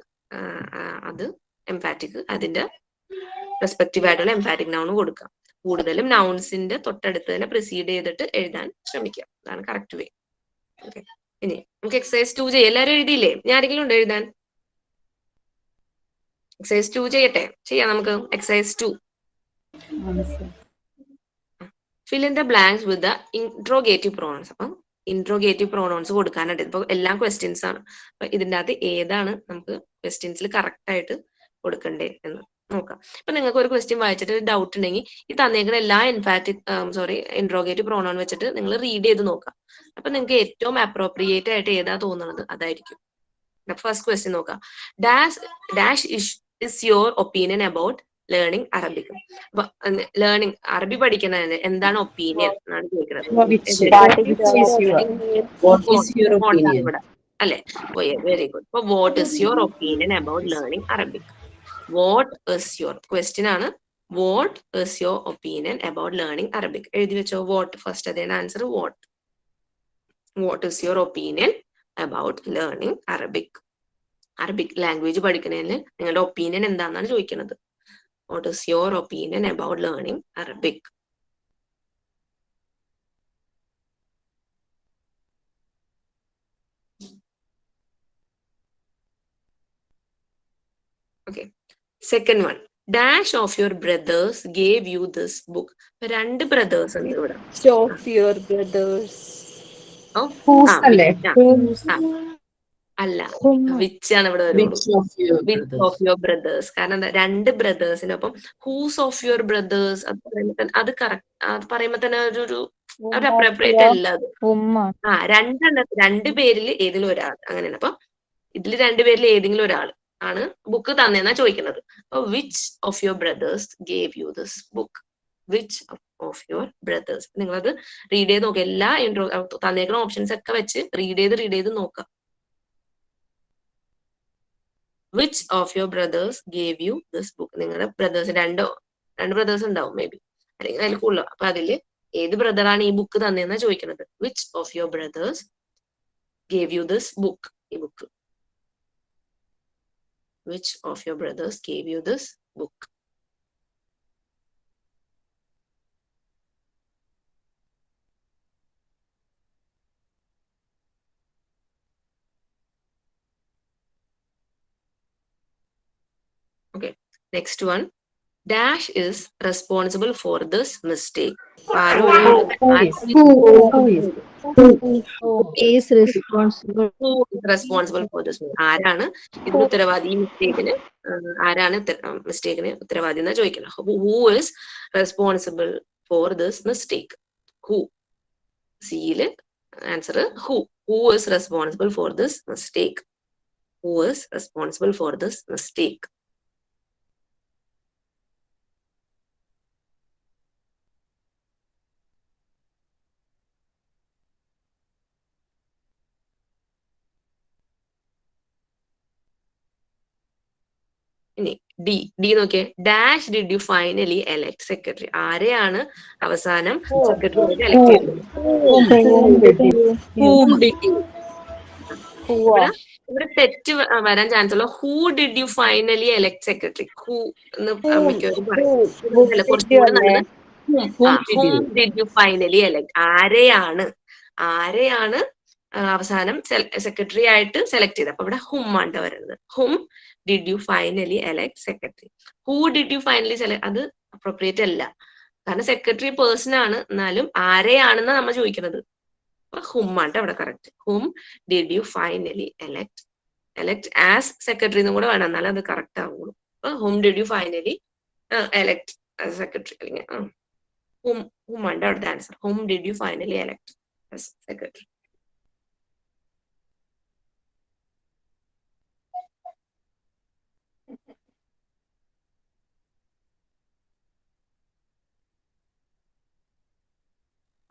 അത് emphatic, അതിന്റെ റെസ്പെക്റ്റീവ് ആയിട്ടുള്ള എംഫാറ്റിക് നൗൺ കൊടുക്കാം. കൂടുതലും നൗൺസിന്റെ തൊട്ടടുത്ത് തന്നെ പ്രിസീഡ് ചെയ്തിട്ട് എഴുതാൻ ശ്രമിക്കാം. അതാണ് കറക്റ്റ് വേ. ഓക്കെ. ഇനി നമുക്ക് എക്സസൈസ് 2 ചെയ്യാം. എല്ലാവരും എഴുതിയില്ലേ? ഞാൻ ആരെങ്കിലും ഉണ്ടോ എഴുതാൻ? എക്സസൈസ് 2 ചെയ്യട്ടെ? ചെയ്യാം നമുക്ക്. Exercise 2. Fill in the blanks with the interrogative pronouns. അപ്പം ഇൻട്രോഗേറ്റീവ് പ്രോണൗൺസ് കൊടുക്കാനായിട്ട് ഇപ്പൊ എല്ലാം ക്വസ്റ്റ്യൻസ് ആണ്. അപ്പൊ ഇതിന്റെ അകത്ത് ഏതാണ് നമുക്ക് ക്വസ്റ്റ്യൻസിൽ കറക്റ്റ് ആയിട്ട് കൊടുക്കണ്ടേ എന്ന് നോക്കാം. ഇപ്പൊ നിങ്ങൾക്ക് ഒരു ക്വസ്റ്റ്യൻ വായിച്ചിട്ട് ഡൗട്ട് ഉണ്ടെങ്കിൽ ഈ തന്നേക്കുന്ന എല്ലാ ഇൻട്രോഗേറ്റീവ് പ്രോണൗൺ വെച്ചിട്ട് നിങ്ങൾ റീഡ് ചെയ്ത് നോക്കാം. അപ്പൊ നിങ്ങൾക്ക് ഏറ്റവും അപ്രോപ്രിയേറ്റ് ആയിട്ട് ഏതാ തോന്നുന്നത് അതായിരിക്കും. ഫസ്റ്റ് ക്വസ്റ്റ്യൻ നോക്കാം. Dash is your opinion about learning Arabic. അപ്പൊ ലേണിംഗ് അറബി പഠിക്കുന്നതിന് എന്താണ് ഒപ്പീനിയൻ എന്നാണ് ചോദിക്കുന്നത്. അല്ലെ? Very good. അപ്പൊ what is your opinion about learning Arabic? What is your question ആണ്. What is your opinion about learning Arabic? എഴുതി വെച്ചോ. വാട്ട് ഫസ്റ്റ്, അതേന്റെ answer what. What is your opinion about learning Arabic? Arabic language പഠിക്കുന്നതിന് നിങ്ങളുടെ opinion എന്താണെന്നാണ് ചോദിക്കുന്നത്. What is your opinion about learning Arabic? Okay. Second one. Dash of your brothers gave you this book. രണ്ട് brothers ഉണ്ട് ഇവിടെ. Of your brothers. അല്ല, which ആണ് ഇവിടെ വരുള്ളൂ. Which of your brothers. കാരണം എന്താ, രണ്ട് ബ്രദേഴ്സിനൊപ്പം ഹൂസ് ഓഫ് യുവർ ബ്രദേഴ്സ് അത് കറക്റ്റ്, അത് പറയുമ്പോ തന്നെ ഒരു അപ്രോപ്രിയേറ്റ് അല്ല അത്. രണ്ട് പേരിൽ ഏതെങ്കിലും ഒരാൾ അങ്ങനെയാണ്. അപ്പൊ ഇതിൽ രണ്ടുപേരിൽ ഏതെങ്കിലും ഒരാൾ ആണ് ബുക്ക് തന്നെന്നാ ചോദിക്കുന്നത്. അപ്പൊ which of your brothers gave you this book? Which of your brothers. നിങ്ങളത് റീഡ് ചെയ്ത് നോക്കുക. എല്ലാ തന്നേക്കുന്ന ഓപ്ഷൻസ് ഒക്കെ വെച്ച് റീഡ് ചെയ്ത് നോക്കുക. Which of your brothers gave you this book? നിങ്ങളുടെ ബ്രദേഴ്സ് രണ്ട് ബ്രദേഴ്സ് ഉണ്ടാവും മേ ബി, അല്ലെങ്കിൽ അതിൽ കൂടുതലോ. അപ്പൊ അതില് ഏത് ബ്രദറാണ് ഈ ബുക്ക് തന്നെയെന്നാ ചോദിക്കുന്നത്. Which of your brothers gave you this book? ഈ book. Which of your brothers gave you this book? Okay, next one. Dash is responsible for this mistake. Who is responsible for this mistake? ആരാണ് ഇതിന് ഉത്തരവാദി? ഈ മിസ്റ്റേക്കിന് ആരാണ് മിസ്റ്റേക്കിന് ഉത്തരവാദി എന്നാ ചോദിക്കുന്നത്. Who is responsible for this mistake? Who. സിയില് answer who. Who is responsible for this mistake? Who is responsible for this mistake? ഇനി ഡി നോക്കിയേ. Dash did you finally elect secretary? ആരെയാണ് അവസാനം സെക്രട്ടറി എലക്ട് ചെയ്തത്? ഇവിടെ തെറ്റ് വരാൻ ചാൻസ് ഉള്ള who did you finally elect secretary. Who എന്ന് മിക്കവരും പറയും. കുറച്ചുകൂടെ നല്ലത് whom did you finally elect. ആരെയാണ് അവസാനം സെക്രട്ടറി ആയിട്ട് സെലക്ട് ചെയ്തത്. അപ്പൊ ഇവിടെ ഹും ആണ് വരുന്നത്. Whom did you finally elect secretary. Who did you finally select അത് അപ്രോപ്രിയേറ്റ് അല്ല. കാരണം സെക്രട്ടറി പേഴ്സൺ ആണ്, എന്നാലും ആരെയാണെന്ന് നമ്മൾ ചോദിക്കുന്നത്. അപ്പൊ ഹും ആണ് അവിടെ correct. Whom did you finally elect as secretary എന്നും കൂടെ വേണം, എന്നാലും അത് കറക്റ്റ് ആവുള്ളൂ. അപ്പൊ whom did you finally elect as secretary, അല്ലെങ്കിൽ ഹും ആണ് അവിടുത്തെ answer. Whom did you finally elect as secretary.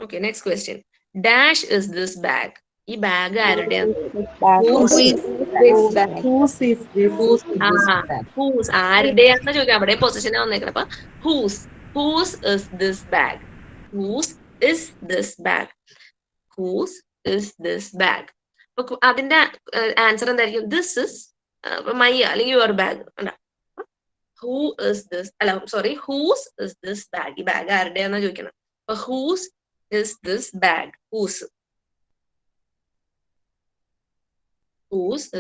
Okay, next question. Dash is this bag. ഈ ബാഗ് ആരുടെയാണ്? ആരുടെയാണെന്ന് ചോദിക്കാം. അവിടെ പൊസിഷൻ വന്നേക്കണം. അപ്പൊ whose is this bag? Whose is this bag? Whose is this bag? അപ്പൊ അതിന്റെ ആൻസർ എന്തായിരിക്കും? ദിസ് ഇസ് മൈ അല്ലെങ്കിൽ your bag. Who is this, അല്ല sorry, whose is this bag. ഈ ബാഗ് ആരുടെയാണെന്നാ ചോദിക്കണം. അപ്പൊ whose is this bag. Whose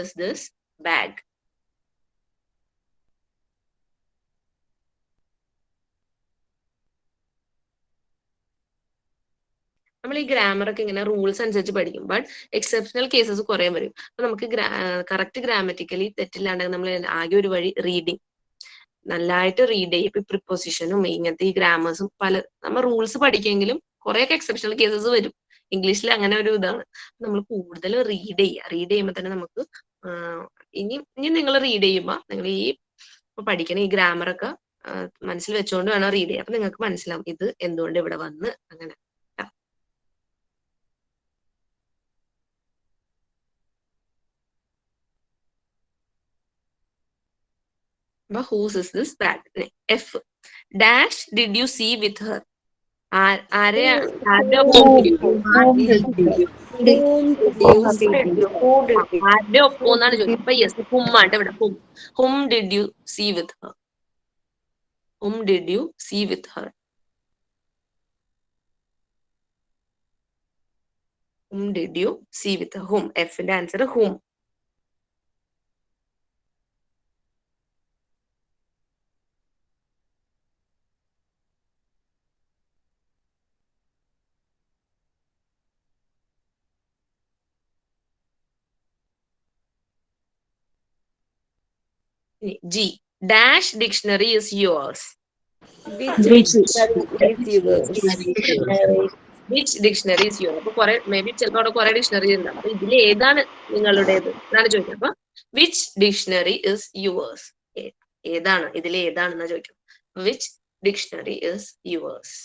is this bag. നമ്മൾ ഈ ഗ്രാമർ ഒക്കെ ഇങ്ങനെ റൂൾസ് അനുസരിച്ച് പഠിക്കും. ബട്ട് എക്സെപ്ഷണൽ കേസസ് കുറെ വരും. അപ്പൊ നമുക്ക് കറക്റ്റ് ഗ്രാമറ്റിക്കലി തെറ്റില്ലാണ്ടെങ്കിൽ നമ്മൾ ആകെ ഒരു വഴി റീഡിങ്, നല്ലതായിട്ട് റീഡ് ചെയ്യും. ഇപ്പൊ പ്രിപ്പോസിഷനും ഇങ്ങനത്തെ ഈ ഗ്രാമേഴ്സും നമ്മൾ റൂൾസ് പഠിക്കുമെങ്കിലും കുറെയൊക്കെ എക്സെപ്ഷണൽ കേസസ് വരും. ഇംഗ്ലീഷിൽ അങ്ങനെ ഒരു ഇതാണ്. നമ്മൾ കൂടുതൽ റീഡ് ചെയ്യുമ്പോൾ തന്നെ നമുക്ക് ഇനി നിങ്ങൾ റീഡ് ചെയ്യുമ്പോൾ നിങ്ങൾ ഈ പഠിക്കണ ഈ ഗ്രാമറൊക്കെ മനസ്സിൽ വെച്ചുകൊണ്ട് വേണം റീഡ് ചെയ്യാൻ. അപ്പൊ നിങ്ങൾക്ക് മനസ്സിലാവും ഇത് എന്തുകൊണ്ട് ഇവിടെ വന്ന് അങ്ങനെ. Whose is this bag? F. Dash did you see with her? ആരുടെ ഒപ്പം എന്നാണ് ചോദിച്ചത്. അപ്പൊ യെസ്, ഹുമ്മാണ് ഇവിടെ. Whom did you see with her? Whom did you see with her? Whom did you see with her? Whom. എഫിന്റെ answer whom. G. Dash dictionary is yours. Which dictionary is yours? അപ്പൊ കുറെ may be ചിലപ്പോൾ അവിടെ കുറെ dictionary ഉണ്ടാവും. അപ്പൊ ഇതിൽ ഏതാണ് നിങ്ങളുടേത് എന്നാണ് ചോദിക്കുന്നത്. അപ്പൊ വിച്ച് ഡിക്ഷണറി ഇസ് യുവേഴ്സ്? ഏതാണ് ഇതിൽ ഏതാണെന്നാ ചോദിക്കും. Which dictionary is yours?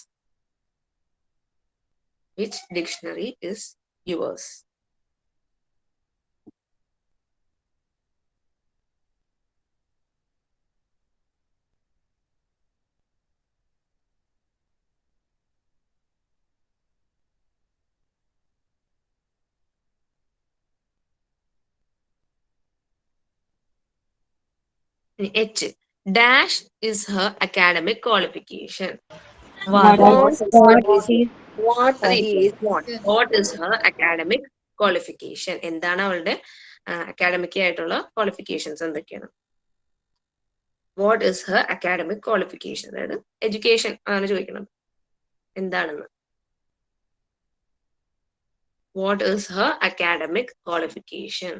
Which dictionary is yours? H. Dash is her academic qualification. What is her academic qualification? എന്താണ് അവളുടെ അക്കാഡമിക് ആയിട്ടുള്ള ക്വാളിഫിക്കേഷൻസ് എന്തൊക്കെയാണ്? What is Har academic qualification? അതായത് എഡ്യൂക്കേഷൻ ആണ് ചോദിക്കുന്നത്, എന്താണെന്ന്. What is Har academic qualification?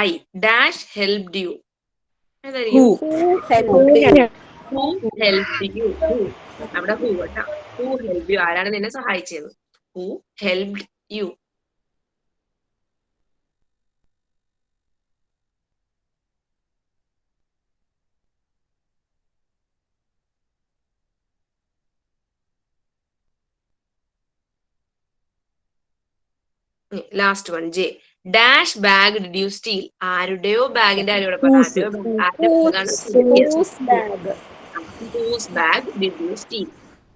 I. Dash helped you. Who helped you? അവിടെ who കേട്ടോ. Who helped you? ആരാണ് നിന്നെ സഹായിച്ചത്? Who helped you? Last one, J. Dash bag did you steal? ആരുടെയോ ബാഗിന്റെ ആരോടെ Whose bag did you steal?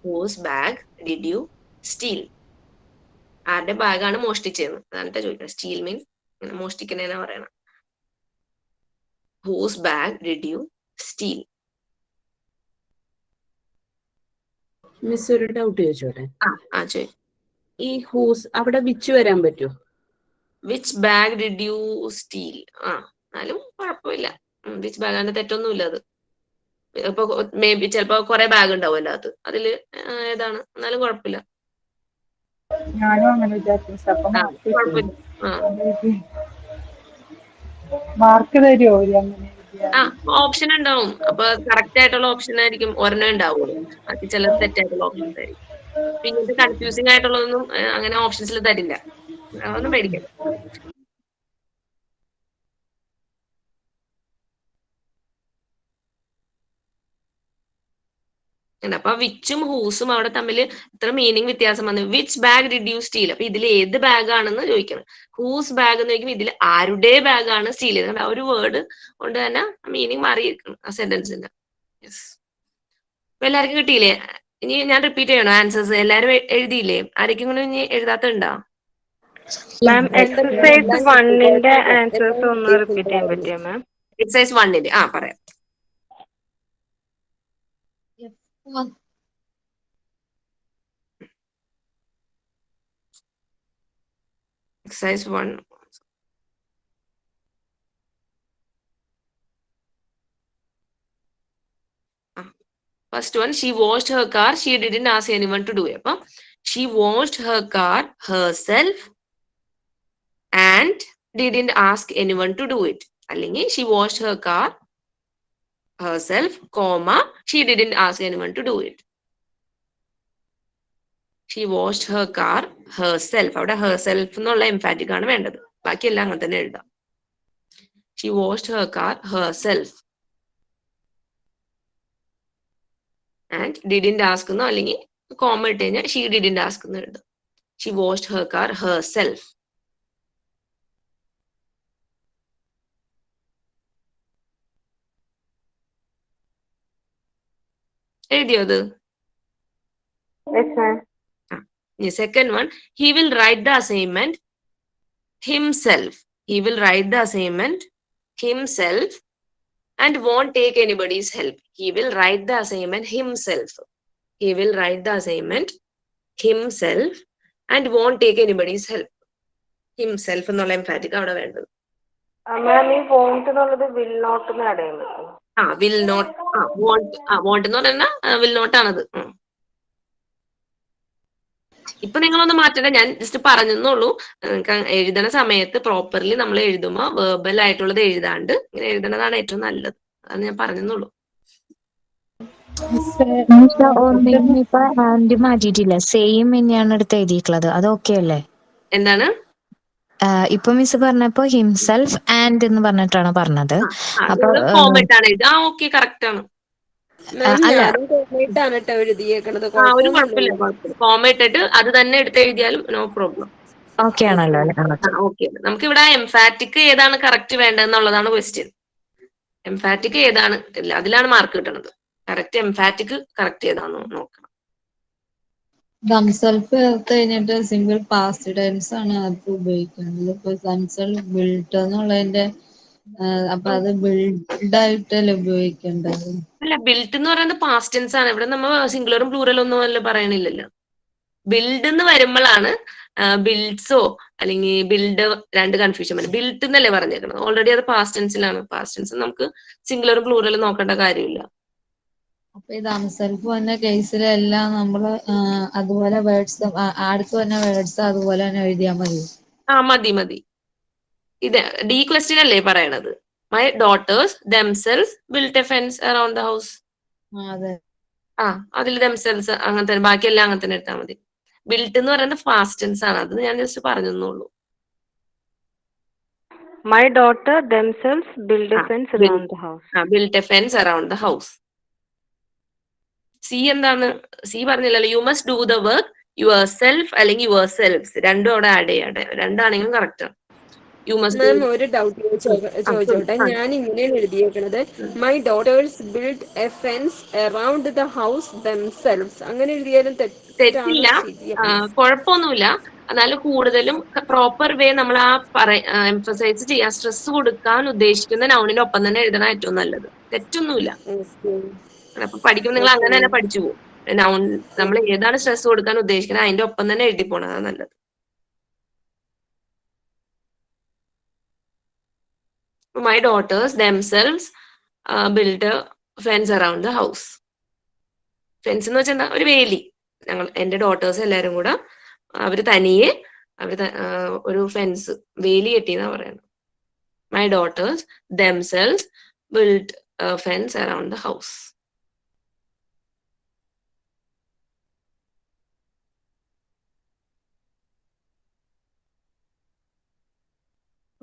Whose bag did you steal? ആരുടെ ബാഗാണ് മോഷ്ടിച്ചതെന്ന് അതാണ് ചോദിക്കുന്നത്. സ്റ്റീൽ മീൻസ് മോഷ്ടിക്കുന്നതിനാ പറയണം. Whose bag did you steal? Miss ഒരു ഡൗട്ട് ചോദിച്ചോട്ടെ? ചോദിച്ചു. ഈ ഹൂസ് അവിടെ വിച്ച് വരാൻ പറ്റുമോ? Which bag did you steel? എന്നാലും കുഴപ്പമില്ല. വിച്ച് ബാഗാണ് തെറ്റൊന്നുമില്ല. അത് ഇപ്പൊ മേ ബി ചിലപ്പോ കുറെ ബാഗ് ഉണ്ടാവുമല്ലോ, അതില് ഏതാണ്, എന്നാലും കുഴപ്പമില്ല. ഞാനും അങ്ങനെ വിചാരിച്ചു. കുഴപ്പമില്ല. മാർക്ക് തരുമോ? ഓപ്ഷൻ ഉണ്ടാവും. അപ്പൊ കറക്റ്റ് ആയിട്ടുള്ള ഓപ്ഷൻ ആയിരിക്കും ഒരെണ്ണം ഉണ്ടാവുള്ളൂ. അത് ചില തെറ്റായിട്ടുള്ള ഓപ്ഷൻസ് ആയിരിക്കും. പിന്നെ കൺഫ്യൂസിംഗ് ആയിട്ടുള്ളതൊന്നും അങ്ങനെ ഓപ്ഷൻസിൽ തരില്ല. അതൊന്നും പേടിക്കണ്ട. അപ്പൊ വിച്ചും ഹൂസും അവിടെ തമ്മിൽ ഇത്ര മീനിങ് വ്യത്യാസം വന്നു. Which bag did you steel? അപ്പൊ ഇതിൽ ഏത് ബാഗ് ആണെന്ന് ചോദിക്കണം. ഹൂസ് ബാഗ് എന്ന് ചോദിക്കുമ്പോൾ ഇതിൽ ആരുടെ ബാഗ് ആണ് സ്റ്റീൽ ചെയ്തത്? ആ ഒരു വേർഡ് കൊണ്ട് തന്നെ മീനിങ് മാറിയിരിക്കണം ആ സെന്റൻസിന്റെ. യെസ്. അപ്പൊ എല്ലാവർക്കും കിട്ടിയില്ലേ? ഇനി ഞാൻ റിപ്പീറ്റ് ചെയ്യണോ ആൻസേഴ്സ്? എല്ലാവരും എഴുതിയില്ലേ? ആരെങ്കിലും ഇനി എഴുതാത്തുണ്ടോ? മാം എക്സസൈസ് 1ന്റെ ആൻസേഴ്സ് ഒന്ന് റിപ്പീറ്റ് ചെയ്യാൻ പറ്റുമോ മാം? എക്സസൈസ് 1ന്റെ പറയാം. Exercise 1. First one, she washed her car. She didn't ask anyone to do it. She washed her car herself and didn't ask anyone to do it. അല്ലെങ്കിൽ she washed her car herself, comma, she didn't ask anyone to do it. She washed her car herself. അവിടെ herself എന്നുള്ള emphatic ആണ് വേണ്ടത്. ബാക്കിയെല്ലാം അങ്ങനെ തന്നെ എഴുതാം. She washed her car herself and didn't ask എന്നോ അല്ലെങ്കിൽ കോമ ഇട്ട് കഴിഞ്ഞാൽ she didn't ask എന്ന് എഴുതാം. She washed her car herself. എഴുതിയോ അത്? Second one, he will write the assignment himself. He will write the assignment himself and won't take anybody's help. He will write the assignment himself. He will write the assignment himself and won't take anybody's help. Himself എന്നുള്ള emphatic അവിടെ വേണ്ടത്. മാം ഈ won't എന്നുള്ളത് will not എന്ന് add ചെയ്യാൻ പറ്റുമോ? will not, want എന്ന് പറഞ്ഞാൽ will not ആണത്. ഇപ്പൊ നിങ്ങളൊന്ന് മാറ്റണ്ട, ഞാൻ ജസ്റ്റ് പറഞ്ഞെന്നുള്ളൂ. എഴുതണ സമയത്ത് പ്രോപ്പർലി നമ്മൾ എഴുതുമ്പോ വേർബൽ ആയിട്ടുള്ളത് എഴുതാണ്ട് ഇങ്ങനെ എഴുതണതാണ് ഏറ്റവും നല്ലത്. അതാണ് ഞാൻ പറഞ്ഞെന്നുള്ളൂ. ഇപ്പൊ ആൻഡ് മാറ്റിയിട്ടില്ല, സെയിം തന്നെയാണ് എടുത്ത് എഴുതിയിട്ടുള്ളത്. അത് ഓക്കെ അല്ലേ? എന്താണ് ഇപ്പൊ മിസ് പറഞ്ഞപ്പോ ഹിംസെൽഫ് ആൻഡ് എന്ന് പറഞ്ഞിട്ടാണ് പറഞ്ഞത്. അപ്പൊ കോമറ്റാണ് എഴുതുക. ഓക്കെ, കറക്റ്റ് ആണ്. ഒരു കുഴപ്പമില്ല. കോമ ഇട്ടിട്ട് അത് തന്നെ എടുത്ത് എഴുതിയാലും നോ പ്രോബ്ലം. ഓക്കെ ആണല്ലോ? ഓക്കെ. നമുക്ക് ഇവിടെ എംഫാറ്റിക് ഏതാണ് കറക്റ്റ് വേണ്ടതെന്നുള്ളതാണ് ക്വസ്റ്റ്യൻ. എംഫാറ്റിക് ഏതാണ്, അതിലാണ് മാർക്ക് കിട്ടുന്നത്. കറക്റ്റ് എംഫാറ്റിക് കറക്റ്റ് ഏതാന്ന് നോക്കണം. സംസെൽഫ് കഴിഞ്ഞിട്ട് സിംഗിൾ പാസ്റ്റ് ടെൻസ് ആണ് അത് ഉപയോഗിക്കുന്നത്. ഇപ്പൊ സംസെൽഫ് ബിൽഡ് എന്നുള്ളതിന്റെ അപ്പൊ അത് ബിൽഡ് ആയിട്ടല്ലേ ഉപയോഗിക്കേണ്ടത്? അല്ല, ബിൽഡ് എന്ന് പറയുന്നത് പാസ്റ്റ് ടെൻസ് ആണ്. ഇവിടെ നമ്മൾ സിംഗുലറും പ്ലൂറലും ഒന്നും അല്ല പറയണില്ലല്ലോ. ബിൽഡ് എന്ന് വരുമ്പോഴാണ് ബിൽഡ്സോ അല്ലെങ്കിൽ ബിൽഡ് രണ്ട് കൺഫ്യൂഷൻ വരും. ബിൽഡ് എന്നല്ലേ പറഞ്ഞേക്കുന്നത്. ഓൾറെഡി അത് പാസ്റ്റ് ടെൻസിലാണ്. പാസ്റ്റ് ടെൻസ് നമുക്ക് സിംഗുലറും പ്ലൂറലും നോക്കേണ്ട കാര്യമില്ല. അപ്പൊ ഈ സംസെൽഫ് വന്ന കേസിലെല്ലാം നമ്മള് അതുപോലെ വേർഡ്സ് അടുത്ത് വന്ന വേർഡ്സ് അതുപോലെ തന്നെ എഴുതിയാൽ മതി. മതി. ഇത് ഡി ക്വസ്റ്റ്യൻ അല്ലേ പറയണത്. My daughters themselves built a fence around the house. അതിൽ ദംസെൽസ് അങ്ങനെ തന്നെ, ബാക്കിയെല്ലാം അങ്ങനെ തന്നെ എടുത്താൽ മതി. ബിൽറ്റ് എന്ന് പറയുന്നത് പാസ്റ്റ് ടെൻസ് ആണ്. അത് ഞാൻ just പറഞ്ഞെന്നുള്ളൂ. My daughter themselves built a fence around the house. Built a fence around the house. C എന്താണ്? സി പറഞ്ഞില്ലല്ലോ. You must do the work yourself അല്ലെങ്കിൽ യുവർ സെൽഫ്സ് രണ്ടും അവിടെ ആഡ് ചെയ്യട്ടെ. രണ്ടാണെങ്കിലും കറക്റ്റ് ആണ്. You must. ഒരു doubt ചോദിച്ചോട്ടെ. ഞാൻ ഇങ്ങനെയാണ് എഴുതിയേക്കുന്നത്, my daughters build a fence around the house themselves. അങ്ങനെ എഴുതിയാലും തെറ്റില്ല, കുഴപ്പമൊന്നുമില്ല. എന്നാലും കൂടുതലും പ്രോപ്പർ വേ നമ്മൾ എംഫസൈസ് ചെയ്യാൻ, സ്ട്രെസ് കൊടുക്കാൻ ഉദ്ദേശിക്കുന്ന നൗണിന്റെ ഒപ്പം തന്നെ എഴുതണം ഏറ്റവും നല്ലത്. തെറ്റൊന്നുമില്ല. അപ്പൊ പഠിക്കുമ്പോൾ നിങ്ങൾ അങ്ങനെ തന്നെ പഠിച്ചു പോകും. നൗൺ നമ്മൾ ഏതാണ് സ്ട്രെസ് കൊടുക്കാൻ ഉദ്ദേശിക്കുന്നത് അതിന്റെ ഒപ്പം തന്നെ എഴുതി പോണതാണ് നല്ലത്. My daughters themselves built a fence around the house. Fence എന്ന് വെച്ചാൽ എന്താ? ഒരു വേലി. എന്റെ ഡോട്ടേഴ്സ് എല്ലാരും കൂടെ അവര് തനിയെ ഒരു ഫെൻസ് വേലി കെട്ടിയെന്നാ പറയുന്നത്. My daughters themselves built a fence around the house.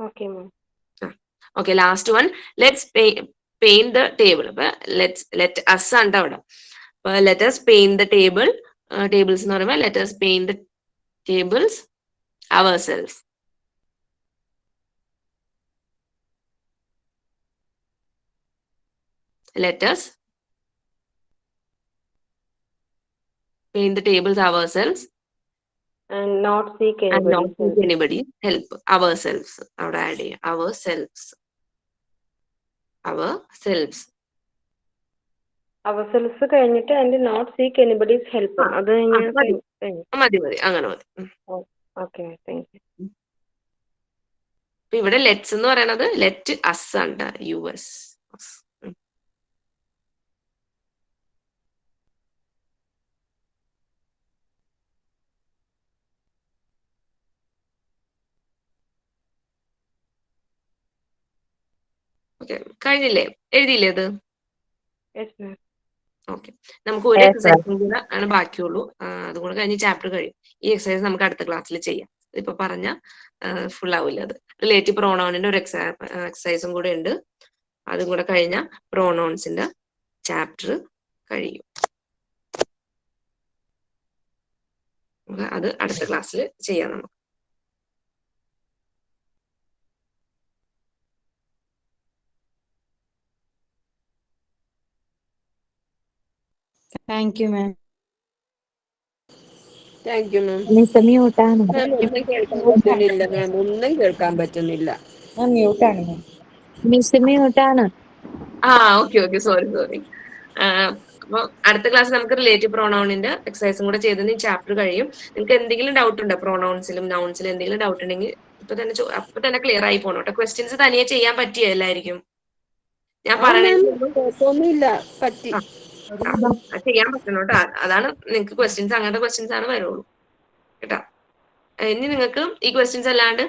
Okay, ma'am. Okay, last one. Let's paint the table. Let us and അവിടെ let us paint the table. Tables എന്ന് പറയുമ്പോൾ let us paint the tables ourselves. Let us paint the tables ourselves and not seek and not anybody's seek help. anybody's help. Ourselves. അവിടെ add ചെയ്യാം. Ourselves. Ourselves. Ourselves കഴിഞ്ഞിട്ട് and not seek anybody's help. അത് മതി അങ്ങനെ മതി. Okay, thank you. അപ്പൊ ഇവിടെ let's എന്ന് പറയുന്നത് ലെറ്റ് അസ് ആണ്, US. ഓക്കെ, കഴിഞ്ഞില്ലേ? എഴുതിയില്ലേ അത്? ഓക്കെ, നമുക്ക് ഒരു എക്സസൈസും കൂടെ ആണ് ബാക്കിയുള്ളൂ. അതും കൂടെ കഴിഞ്ഞ് ചാപ്റ്റർ കഴിയും. ഈ എക്സസൈസ് നമുക്ക് അടുത്ത ക്ലാസ്സിൽ ചെയ്യാം. ഇപ്പൊ പറഞ്ഞ ഫുൾ ആവില്ല. അത് റിലേറ്റീവ് പ്രോണൗണിന്റെ ഒരു എക്സസൈസും കൂടെ ഉണ്ട്. അതും കൂടെ കഴിഞ്ഞ പ്രോണൗൺസിന്റെ ചാപ്റ്റർ കഴിയും. അത് അടുത്ത ക്ലാസ്സിൽ ചെയ്യാം നമുക്ക്. Thank you ma'am. Thank you ma'am. Miss മ്യൂട്ടാണ്. മാം ഒന്നും കേൾക്കാൻ പറ്റുന്നില്ല. മാം ഒന്നും കേൾക്കാൻ പറ്റുന്നില്ല. മ്യൂട്ടാണ് മാം. മിസ് മ്യൂട്ടാണ്. Okay sorry. അപ്പൊ അടുത്ത ക്ലാസ് നമുക്ക് റിലേറ്റീവ് പ്രോണൗണിന്റെ എക്സസൈസും കൂടെ ചെയ്ത് ചാപ്റ്റർ കഴിയും. നിങ്ങൾക്ക് എന്തെങ്കിലും ഡൗട്ട് ഉണ്ടോ പ്രോണൗൺസിലും നൗൺസിലും എന്തെങ്കിലും ഡൗട്ട് ഉണ്ടെങ്കിൽ അപ്പൊ തന്നെ ക്ലിയർ ആയി പോകണം കേട്ടോ. ക്വസ്റ്റ്യൻസ് തനിയെ ചെയ്യാൻ പറ്റിയ എല്ലായിരിക്കും. ഞാൻ കുഴപ്പമൊന്നുമില്ല, പറ്റി. ചെയ്യാൻ പറ്റണം കേട്ടോ. അതാണ് നിങ്ങൾക്ക് ക്വസ്റ്റ്യൻസ്, അങ്ങനത്തെ ക്വസ്റ്റ്യൻസ് ആണ് വരുള്ളൂ കേട്ടോ. ഇനി നിങ്ങൾക്ക് ഈ ക്വസ്റ്റ്യൻസ് അല്ലാണ്ട്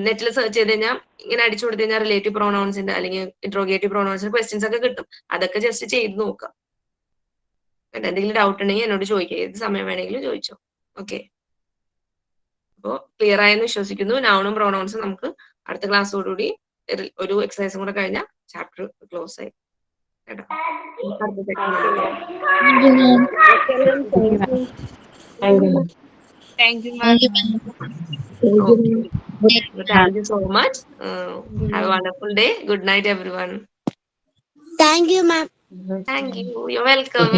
നെറ്റിൽ സെർച്ച് ചെയ്ത് കഴിഞ്ഞാൽ ഇങ്ങനെ അടിച്ചു കൊടുത്തു കഴിഞ്ഞാൽ റിലേറ്റീവ് പ്രോണൗൺസിന്റെ അല്ലെങ്കിൽ ഇൻട്രോഗേറ്റീവ് പ്രോണൗൺസിന്റെ ക്വസ്റ്റ്യൻസ് ഒക്കെ കിട്ടും. അതൊക്കെ ജസ്റ്റ് ചെയ്ത് നോക്കാം. എന്തെങ്കിലും ഡൗട്ട് ഉണ്ടെങ്കിൽ എന്നോട് ചോദിക്കുക. ഏത് സമയം വേണമെങ്കിലും ചോദിച്ചോ. ഓക്കെ, അപ്പോ ക്ലിയർ ആയെന്ന് വിശ്വസിക്കുന്നു. നൗണും പ്രോണൗൺസും നമുക്ക് അടുത്ത ക്ലാസ്സോടുകൂടി ഒരു എക്സസൈസും കൂടെ കഴിഞ്ഞാൽ ചാപ്റ്റർ ക്ലോസ് ആയി കേട്ടോ. Thank you, Thank you so much. Have a wonderful day. Good night, everyone. Thank you, ma'am. Thank you. You're welcome.